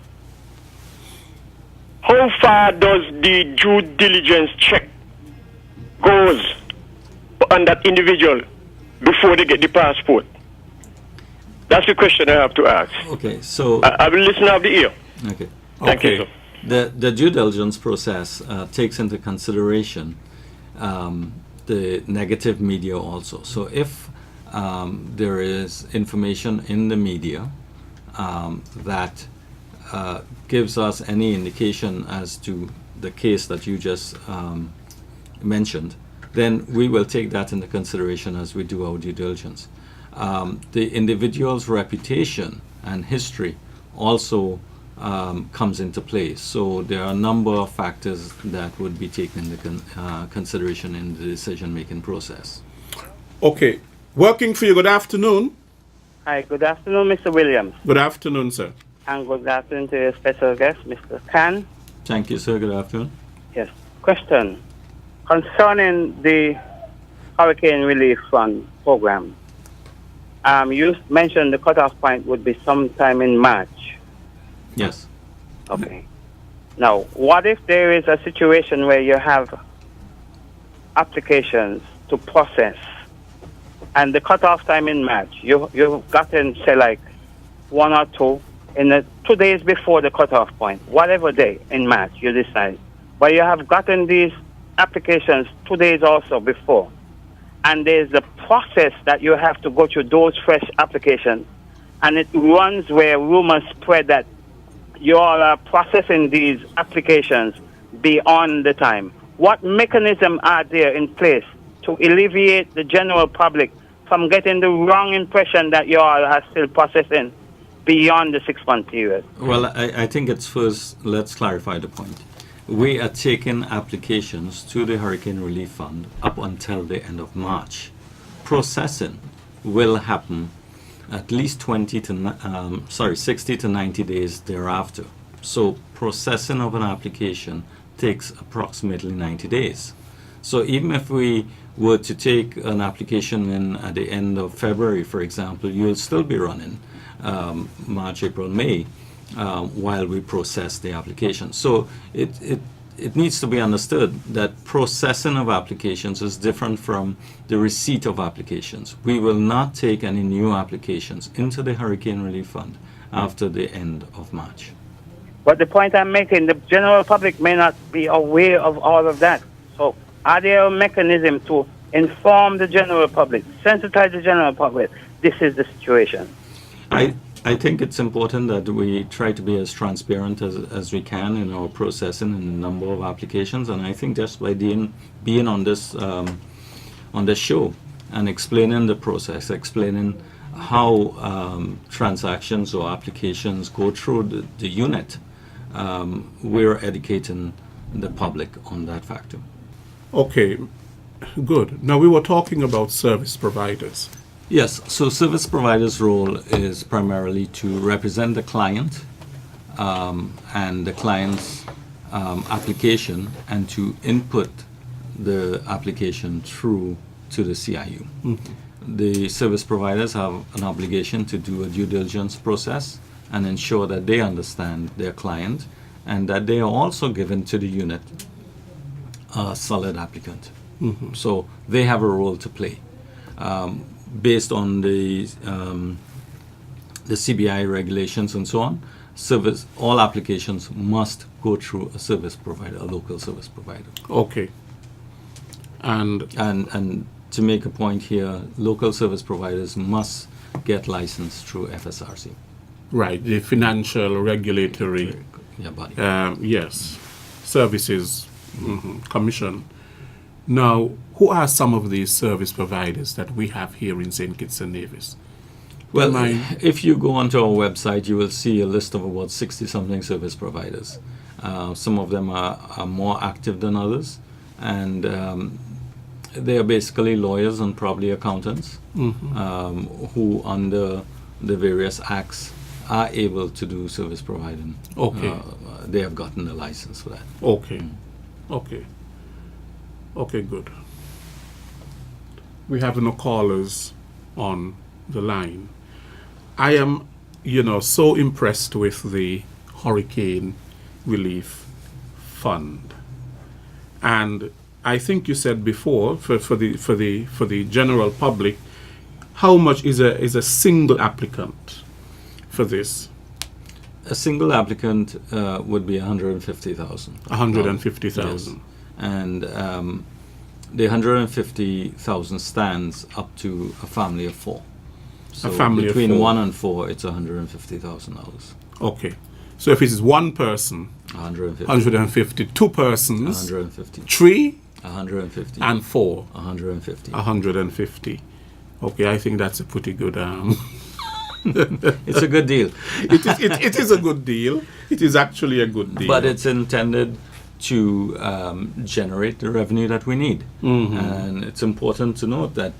how far does the due diligence check goes on that individual before they get the passport? That's the question I have to ask. Okay, so I will listen off the ear. okay. Thank you, sir. The due diligence process takes into consideration the negative media also. So if there is information in the media that gives us any indication as to the case that you just mentioned, then we will take that into consideration as we do our due diligence. The individual's reputation and history also comes into play. So there are a number of factors that would be taken into consideration in the decision-making process. Okay. Working for you, good afternoon. Hi, good afternoon, Mr. Williams. Good afternoon, sir. And good afternoon to your special guest, Mr. Khan. Thank you, sir. Good afternoon. Yes. Question. Concerning the Hurricane Relief Fund program, you mentioned the cutoff point would be sometime in March. Yes. Okay. Now, what if there is a situation where you have applications to process and the cutoff time in March, you've gotten, say, like 1 or 2 in the 2 days before the cutoff point, whatever day in March you decide. But you have gotten these applications 2 days also before. And there's a process that you have to go through those fresh applications and it runs where rumors spread that you all are processing these applications beyond the time. What mechanism are there in place to alleviate the general public from getting the wrong impression that you all are still processing beyond the 6-month period? Well, I think it's first, let's clarify the point. We are taking applications to the Hurricane Relief Fund up until the end of March. Processing will happen at least 60 to 90 days thereafter. So processing of an application takes approximately 90 days. So even if we were to take an application in at the end of February, for example, you'll still be running March, April, May while we process the application. So it needs to be understood that processing of applications is different from the receipt of applications. We will not take any new applications into the Hurricane Relief Fund after the end of March. But the point I'm making, the general public may not be aware of all of that. So are there a mechanism to inform the general public, sensitize the general public, this is the situation? I think it's important that we try to be as transparent as we can in our processing and the number of applications. And I think just by being on this show and explaining the process, explaining how transactions or applications go through the unit, we're educating the public on that factor. Okay, good. Now we were talking about service providers. Yes, so service provider's role is primarily to represent the client and the client's application and to input the application through to the CIU. Mm-hmm. The service providers have an obligation to do a due diligence process and ensure that they understand their client and that they are also given to the unit a solid applicant. Mm-hmm. So they have a role to play. Based on the CBI regulations and so on, all applications must go through a service provider, a local service provider. Okay. And to make a point here, local service providers must get licensed through FSRC. Right, the financial regulatory body. Yes, services commission. Now, who are some of these service providers that we have here in St. Kitts and Nevis? Well, if you go onto our website, you will see a list of about 60-something service providers. Some of them are more active than others, and they are basically lawyers and probably accountants who, under the various acts, are able to do service providing. Okay. They have gotten the license for that. Okay. Okay. Okay, good. We have no callers on the line. I am, so impressed with the Hurricane Relief Fund, and I think you said before for the general public, how much is a single applicant for this? A single applicant would be 150,000. 150,000. Yes. And the 150,000 stands up to a family of 4. So a family between of 4. 1 and 4, it's $150,000. Okay. So if it's one person, 150. 2 persons, 150. 3, 150. and 4, 150. 150. Okay, I think that's a pretty good. It's a good deal. It is a good deal. It is actually a good deal. But it's intended to generate the revenue that we need. Mm-hmm. And it's important to note that,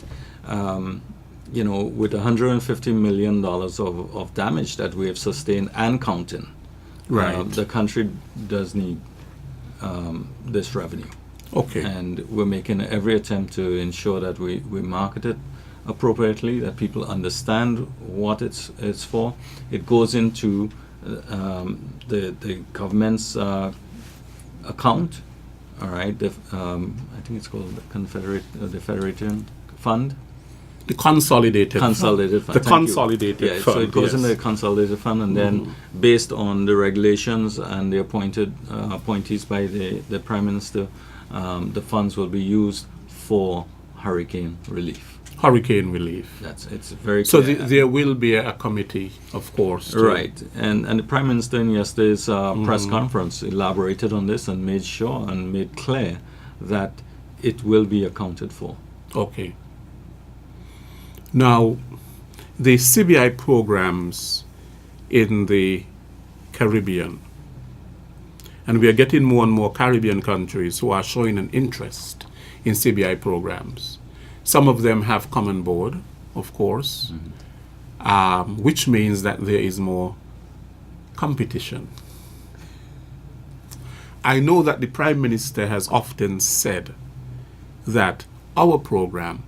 with $150 million of damage that we have sustained and counting, right, the country does need this revenue. Okay. And we're making every attempt to ensure that we market it appropriately, that people understand what it's for. It goes into the government's account, all right. I think it's called the Federation Fund. The Consolidated Fund. The Consolidated Fund. So it goes in the Consolidated Fund, and then based on the regulations and the appointees by the Prime Minister, the funds will be used for hurricane relief. hurricane relief. It's very So clear. there will be a committee, of course. Right, and the Prime Minister in yesterday's press conference elaborated on this and made sure and made clear that it will be accounted for. Okay. Now, the CBI programs in the Caribbean, and we are getting more and more Caribbean countries who are showing an interest in CBI programs. Some of them have come on board, of course, which means that there is more competition. I know that the Prime Minister has often said that our program,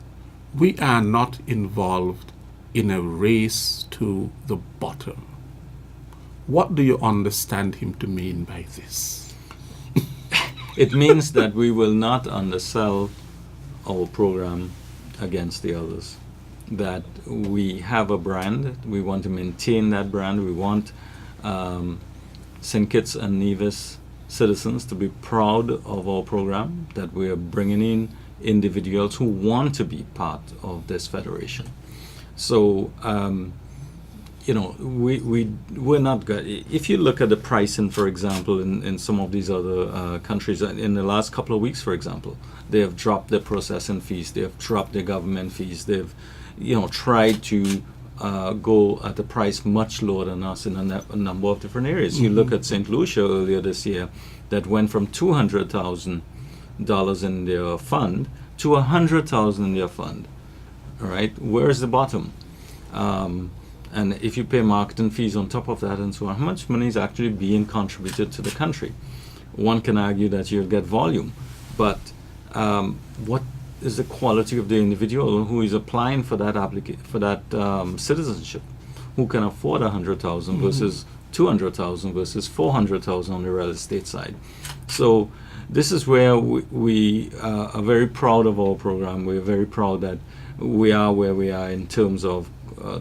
we are not involved in a race to the bottom. What do you understand him to mean by this? It means that we will not undersell our program against the others. That we have a brand, we want to maintain that brand, we want St. Kitts and Nevis citizens to be proud of our program, that we are bringing in individuals who want to be part of this federation. So, we're not good. If you look at the pricing, for example, in some of these other countries, in the last couple of weeks, for example, they have dropped their processing fees, they have dropped their government fees, they've, tried to go at a price much lower than us in a number of different areas. You look at St. Lucia earlier this year, that went from $200,000 in their fund to $100,000 in their fund. All right, where's the bottom? And if you pay marketing fees on top of that and so on, how much money is actually being contributed to the country? One can argue that you'll get volume, but what is the quality of the individual who is applying for that citizenship, who can afford $100,000 versus $200,000 versus $400,000 on the real estate side? So this is where we are very proud of our program. We're very proud that we are where we are in terms of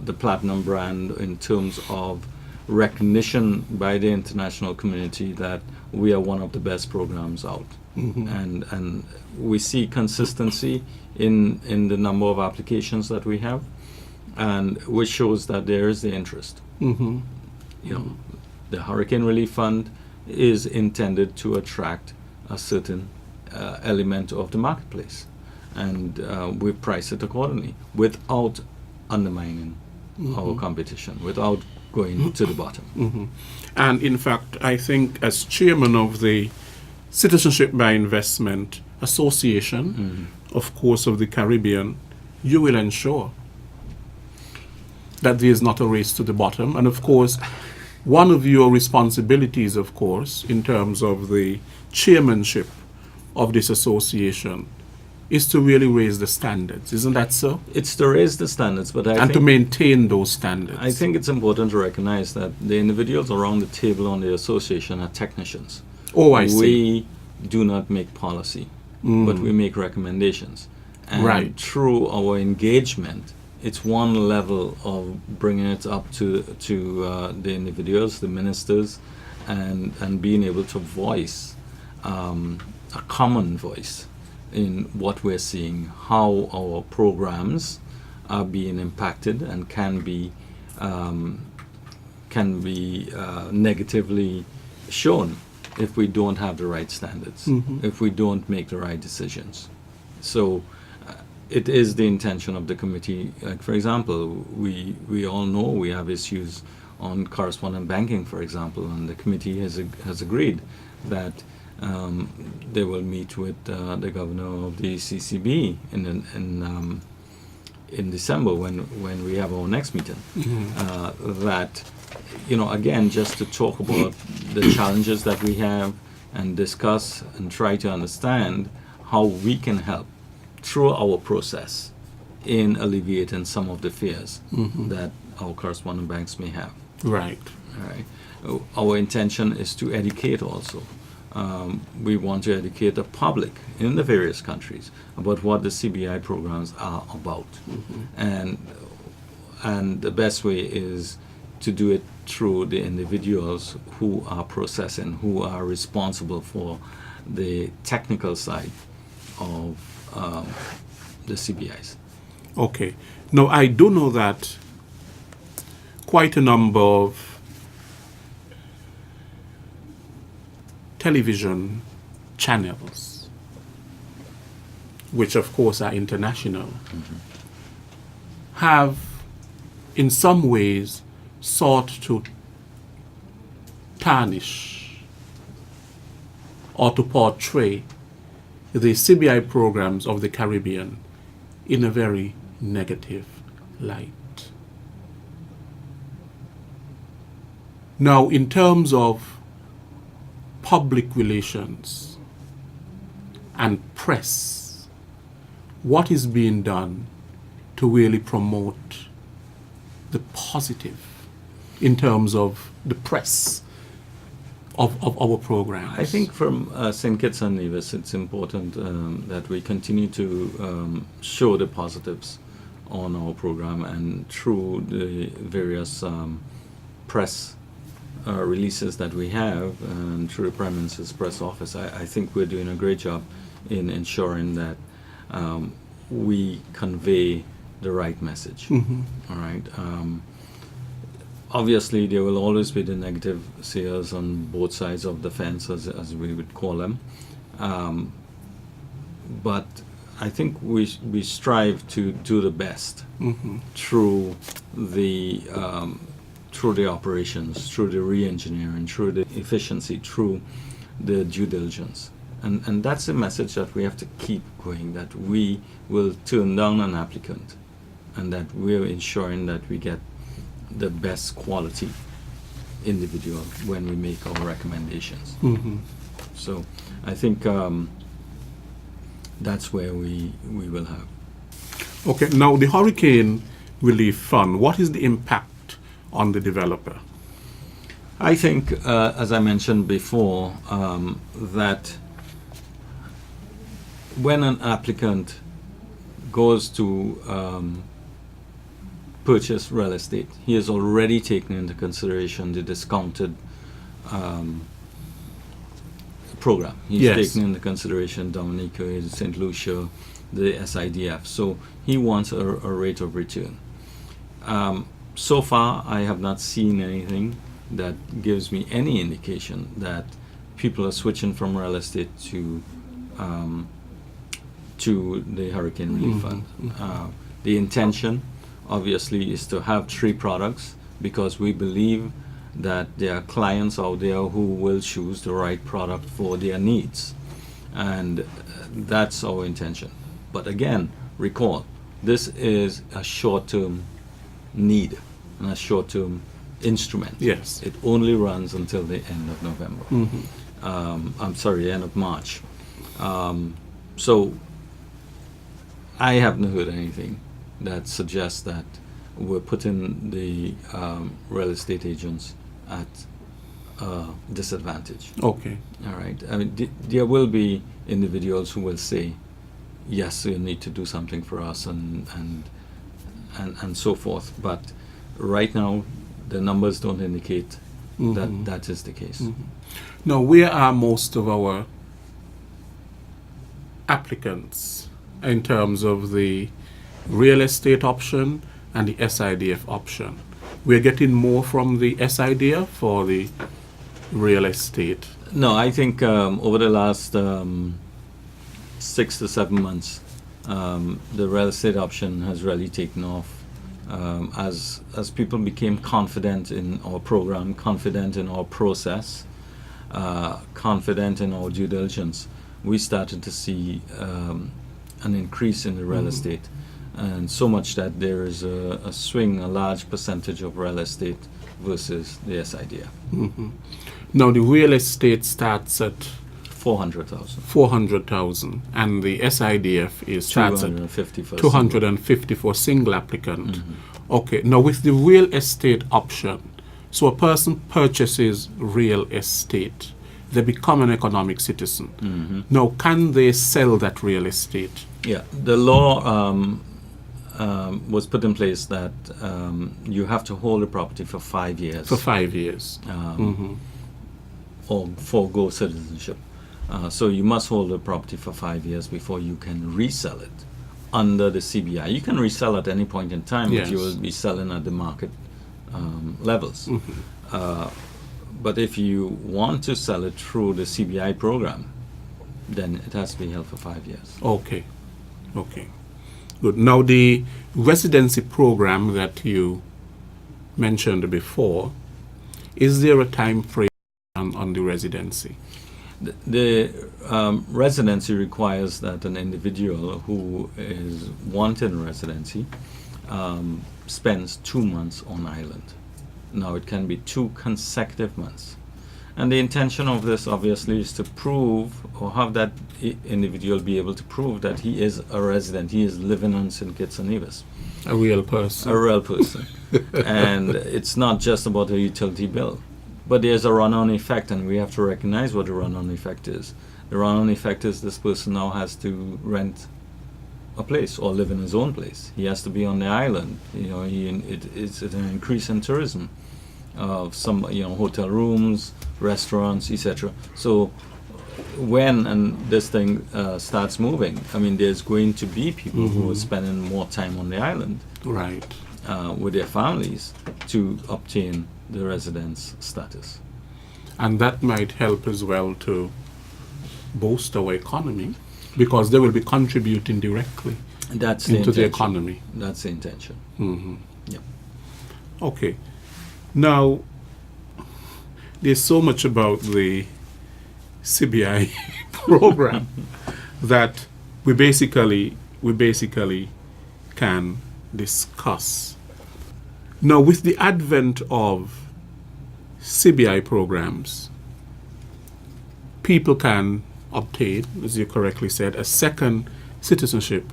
the platinum brand, in terms of recognition by the international community that we are one of the best programs out. And we see consistency in the number of applications that we have, and which shows that there is the interest. The Hurricane Relief Fund is intended to attract a certain element of the marketplace, and we price it accordingly without undermining our competition, without going to the bottom. And in fact, I think as chairman of the Citizenship by Investment Association, of course, of the Caribbean, you will ensure that there is not a race to the bottom. And of course, one of your responsibilities, of course, in terms of the chairmanship of this association, is to really raise the standards. Isn't that so? It's to raise the standards, but and to maintain those standards. I think it's important to recognize that the individuals around the table on the association are technicians. Oh, I see. We do not make policy, but we make recommendations. And through our engagement, it's one level of bringing it up to the individuals, the ministers, and being able to voice a common voice in what we're seeing, how our programs are being impacted and can be negatively shown if we don't have the right standards, if we don't make the right decisions. So it is the intention of the committee. Like, for example, we all know we have issues on correspondent banking, for example, and the committee has agreed that they will meet with the governor of the CCB in December when we have our next meeting. That, again, just to talk about the challenges that we have and discuss and try to understand how we can help through our process in alleviating some of the fears that our correspondent banks may have. Right. All right. Our intention is to educate also. We want to educate the public in the various countries about what the CBI programs are about. And the best way is to do it through the individuals who are processing, who are responsible for the technical side of the CBIs. Okay. Now, I do know that quite a number of television channels, which of course are international, have in some ways sought to tarnish or to portray the CBI programs of the Caribbean in a very negative light. Now, in terms of public relations and press, what is being done to really promote the positive in terms of the press of our programs? I think from St. Kitts and Nevis, it's important that we continue to show the positives on our program, and through the various press releases that we have, and through the Prime Minister's press office, I think we're doing a great job in ensuring that we convey the right message. All right. Obviously, there will always be the negative sayers on both sides of the fence, as we would call them. But I think we strive to do the best through the operations, through the re-engineering, through the efficiency, through the due diligence. And that's a message that we have to keep going, that we will turn down an applicant and that we're ensuring that we get the best quality individual when we make our recommendations. So I think that's where we will have. Okay, now the Hurricane Relief Fund, what is the impact on the developer? I think, as I mentioned before, that when an applicant goes to purchase real estate, he has already taken into consideration the discounted program. He's taken into consideration Dominica, St. Lucia, the SIDF. So he wants a rate of return. So far, I have not seen anything that gives me any indication that people are switching from real estate to the Hurricane Relief Fund. The intention, obviously, is to have 3 products, because we believe that there are clients out there who will choose the right product for their needs, and that's our intention. But again, recall, this is a short-term need and a short-term instrument. Yes. It only runs until the end of November. I'm sorry, the end of March. So I haven't heard anything that suggests that we're putting the real estate agents at disadvantage. Okay. All right. I mean, there will be individuals who will say, yes, you need to do something for us, and so forth. But right now, the numbers don't indicate that that is the case. Now, where are most of our applicants in terms of the real estate option and the SIDF option? We're getting more from the SIDF or the real estate? No, I think over the last 6 to 7 months, the real estate option has really taken off. As people became confident in our program, confident in our process, confident in our due diligence, we started to see an increase in the real estate, and so much that there is a swing, a large percentage of real estate versus the SIDF. Now the real estate starts at 400,000. 400,000, and the SIDF starts at 250 for a single applicant. Okay, now with the real estate option, so a person purchases real estate, they become an economic citizen. Now, can they sell that real estate? Yeah, the law was put in place that you have to hold a property for 5 years. For 5 years. Or forego citizenship. So you must hold the property for 5 years before you can resell it under the CBI. You can resell at any point in time, Yes. but you will be selling at the market levels. But if you want to sell it through the CBI program, then it has to be held for 5 years. Okay. Okay. Good. Now, the residency program that you mentioned before, is there a time frame on the residency? The residency requires that an individual who is wanting residency spends 2 months on island. Now, it can be 2 consecutive months. And the intention of this, obviously, is to prove or have that individual be able to prove that he is a resident, he is living on St. Kitts and Nevis. A real person. A real person. And it's not just about a utility bill. But there's a run-on effect, and we have to recognize what the run-on effect is. The run-on effect is this person now has to rent a place or live in his own place. He has to be on the island. You know, it's an increase in tourism of some, hotel rooms, restaurants, etc. So when this thing starts moving, I mean, there's going to be people who are spending more time on the island, Right. with their families to obtain the residence status. And that might help as well to boost our economy, because they will be contributing directly That's into the intention. economy. That's the intention. Yep. Okay. Now, there's so much about the CBI program that we basically can discuss. Now, with the advent of CBI programs, people can obtain, as you correctly said, a second citizenship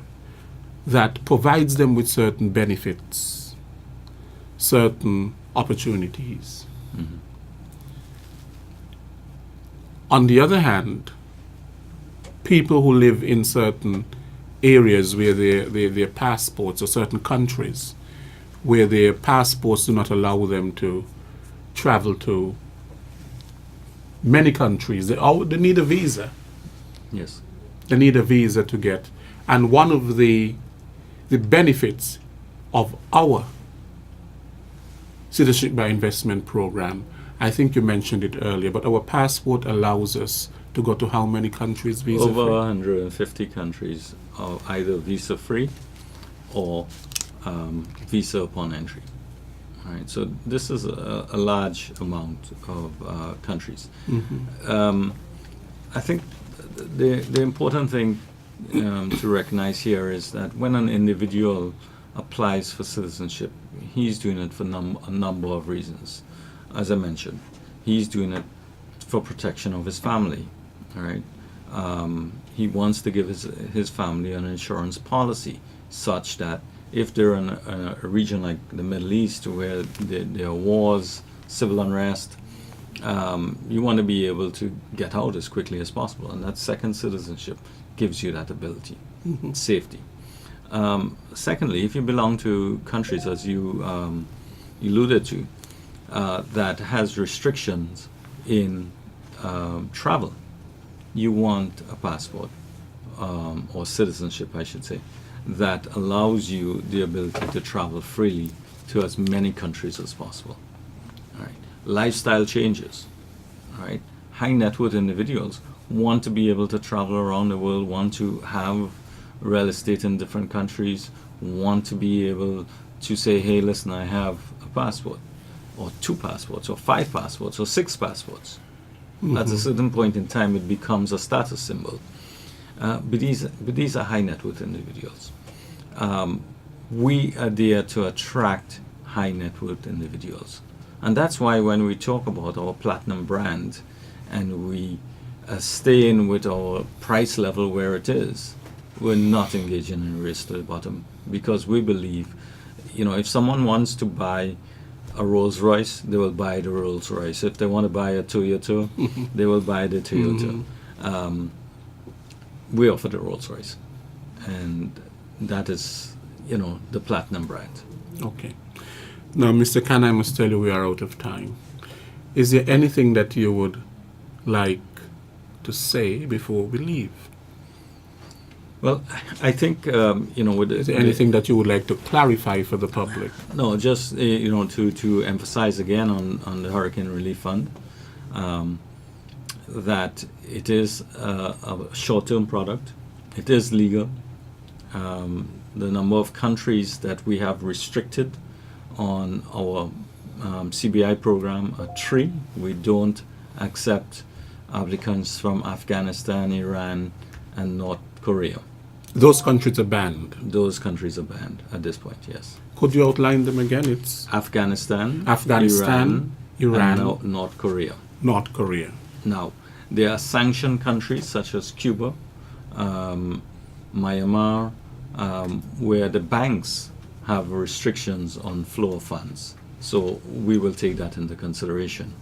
that provides them with certain benefits, certain opportunities. On the other hand, people who live in certain areas where their passports, or certain countries where their passports do not allow them to travel to many countries, they need a visa. Yes. They need a visa to get. And one of the benefits of our Citizenship by Investment program, I think you mentioned it earlier, but our passport allows us to go to how many countries visa-free? Over 150 countries are either visa-free or visa upon entry. All right, so this is a large amount of countries. I think the important thing to recognize here is that when an individual applies for citizenship, he's doing it for a number of reasons. As I mentioned, he's doing it for protection of his family. All right, he wants to give his family an insurance policy such that if they're in a region like the Middle East where there are wars, civil unrest, you want to be able to get out as quickly as possible, and that second citizenship gives you that ability, safety. Secondly, if you belong to countries, as you alluded to, that has restrictions in travel, you want a passport, or citizenship, I should say, that allows you the ability to travel freely to as many countries as possible. All right. Lifestyle changes. All right. High net worth individuals want to be able to travel around the world, want to have real estate in different countries, want to be able to say, hey, listen, I have a passport, or 2 passports, or 5 passports, or 6 passports. At a certain point in time, it becomes a status symbol. But these are high net worth individuals. We are there to attract high net worth individuals. And that's why when we talk about our platinum brand and we stay in with our price level where it is, we're not engaging in a race to the bottom, because we believe, if someone wants to buy a Rolls Royce, they will buy the Rolls Royce. If they want to buy a Toyota, they will buy the Toyota. We offer the Rolls Royce, and that is, the platinum brand. Okay. Now, Mr. Khan, I must tell you we are out of time. Is there anything that you would like to say before we leave? Well, I think, with Is there anything that you would like to clarify for the public? No, just to emphasize again on the Hurricane Relief Fund, that it is a short-term product. It is legal. The number of countries that we have restricted on our CBI program are 3. We don't accept applicants from Afghanistan, Iran, and North Korea. Those countries are banned. Those countries are banned at this point, yes. Could you outline them again? It's Afghanistan, Iran, and North Korea. North Korea. Now, there are sanctioned countries such as Cuba, Myanmar, where the banks have restrictions on flow of funds. So we will take that into consideration.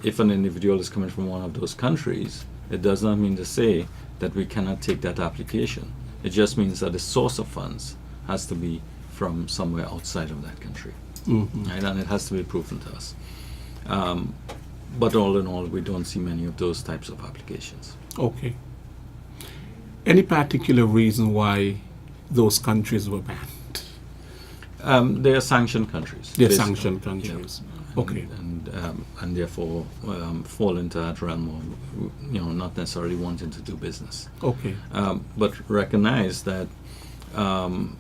If an individual is coming from one of those countries, it does not mean to say that we cannot take that application. It just means that the source of funds has to be from somewhere outside of that country. Right? And it has to be proven to us. But all in all, we don't see many of those types of applications. Okay. Any particular reason why those countries were banned? They are sanctioned countries. They're basically. sanctioned countries. Yeah. Okay. And therefore fall into that realm of not necessarily wanting to do business. Okay. But recognize that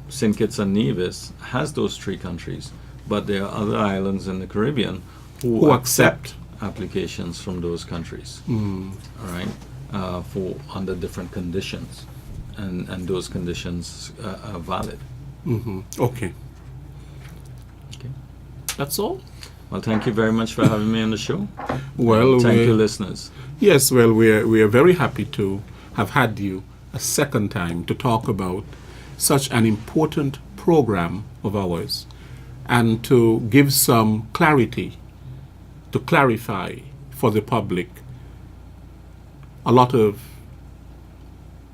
St. Kitts and Nevis has those 3 countries, but there are other islands in the Caribbean who accept applications from those countries. All right, for under different conditions, and those conditions are valid. Okay. Okay. That's all? Well, thank you very much for having me on the show. Well, thank you, listeners. Yes, well, we are very happy to have had you a second time to talk about such an important program of ours and to give some clarity, to clarify for the public a lot of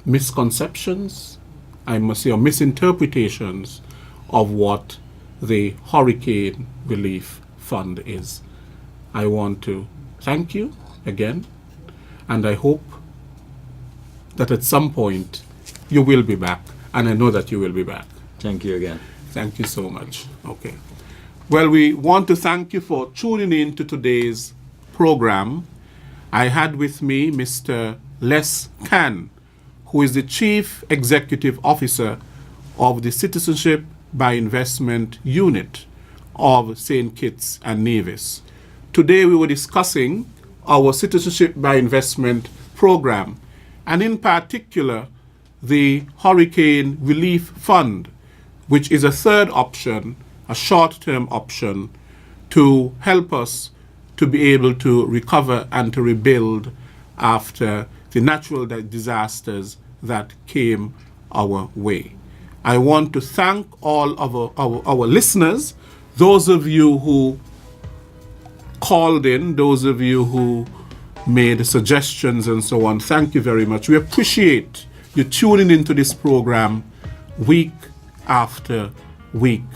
misconceptions, I must say, or misinterpretations of what the Hurricane Relief Fund is. I want to thank you again, and I hope that at some point you will be back, and I know that you will be back. Thank you again. Thank you so much. Okay. Well, we want to thank you for tuning in to today's program. I had with me Mr. Les Can, who is the Chief Executive Officer of the Citizenship by Investment Unit of St. Kitts and Nevis. Today we were discussing our Citizenship by Investment program, and in particular the Hurricane Relief Fund, which is a third option, a short-term option, to help us to be able to recover and to rebuild after the natural disasters that came our way. I want to thank all of our listeners, those of you who called in, those of you who made suggestions and so on. Thank you very much. We appreciate you tuning into this program week after week.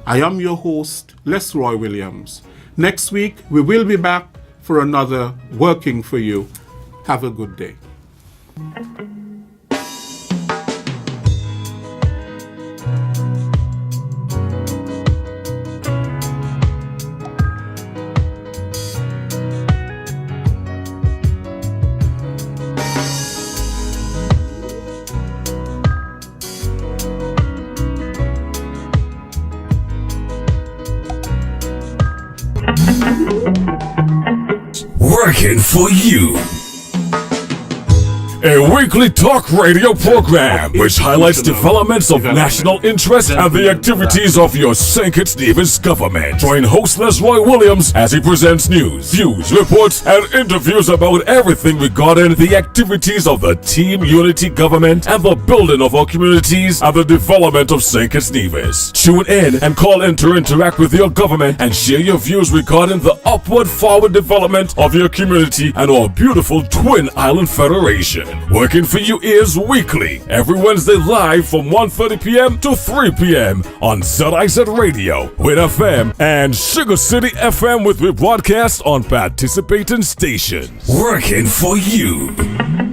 I am your host, Les Roy Williams. Next week, we will be back for another Working for You. Have a good day. Working for you. A weekly talk radio program which highlights developments of national interest and the activities of your St. Kitts Nevis government. Join host Roy Williams as he presents news, views, reports, and interviews about everything regarding the activities of the Team Unity government and the building of our communities and the development of St. Kitts Nevis. Tune in and call in to interact with your government and share your views regarding the upward forward development of your community and our beautiful Twin Island Federation. Working for You is weekly, every Wednesday live from 1:30 p.m. to 3 p.m. on ZIZ Radio, Win FM, and Sugar City FM with rebroadcast on participating stations. Working for You.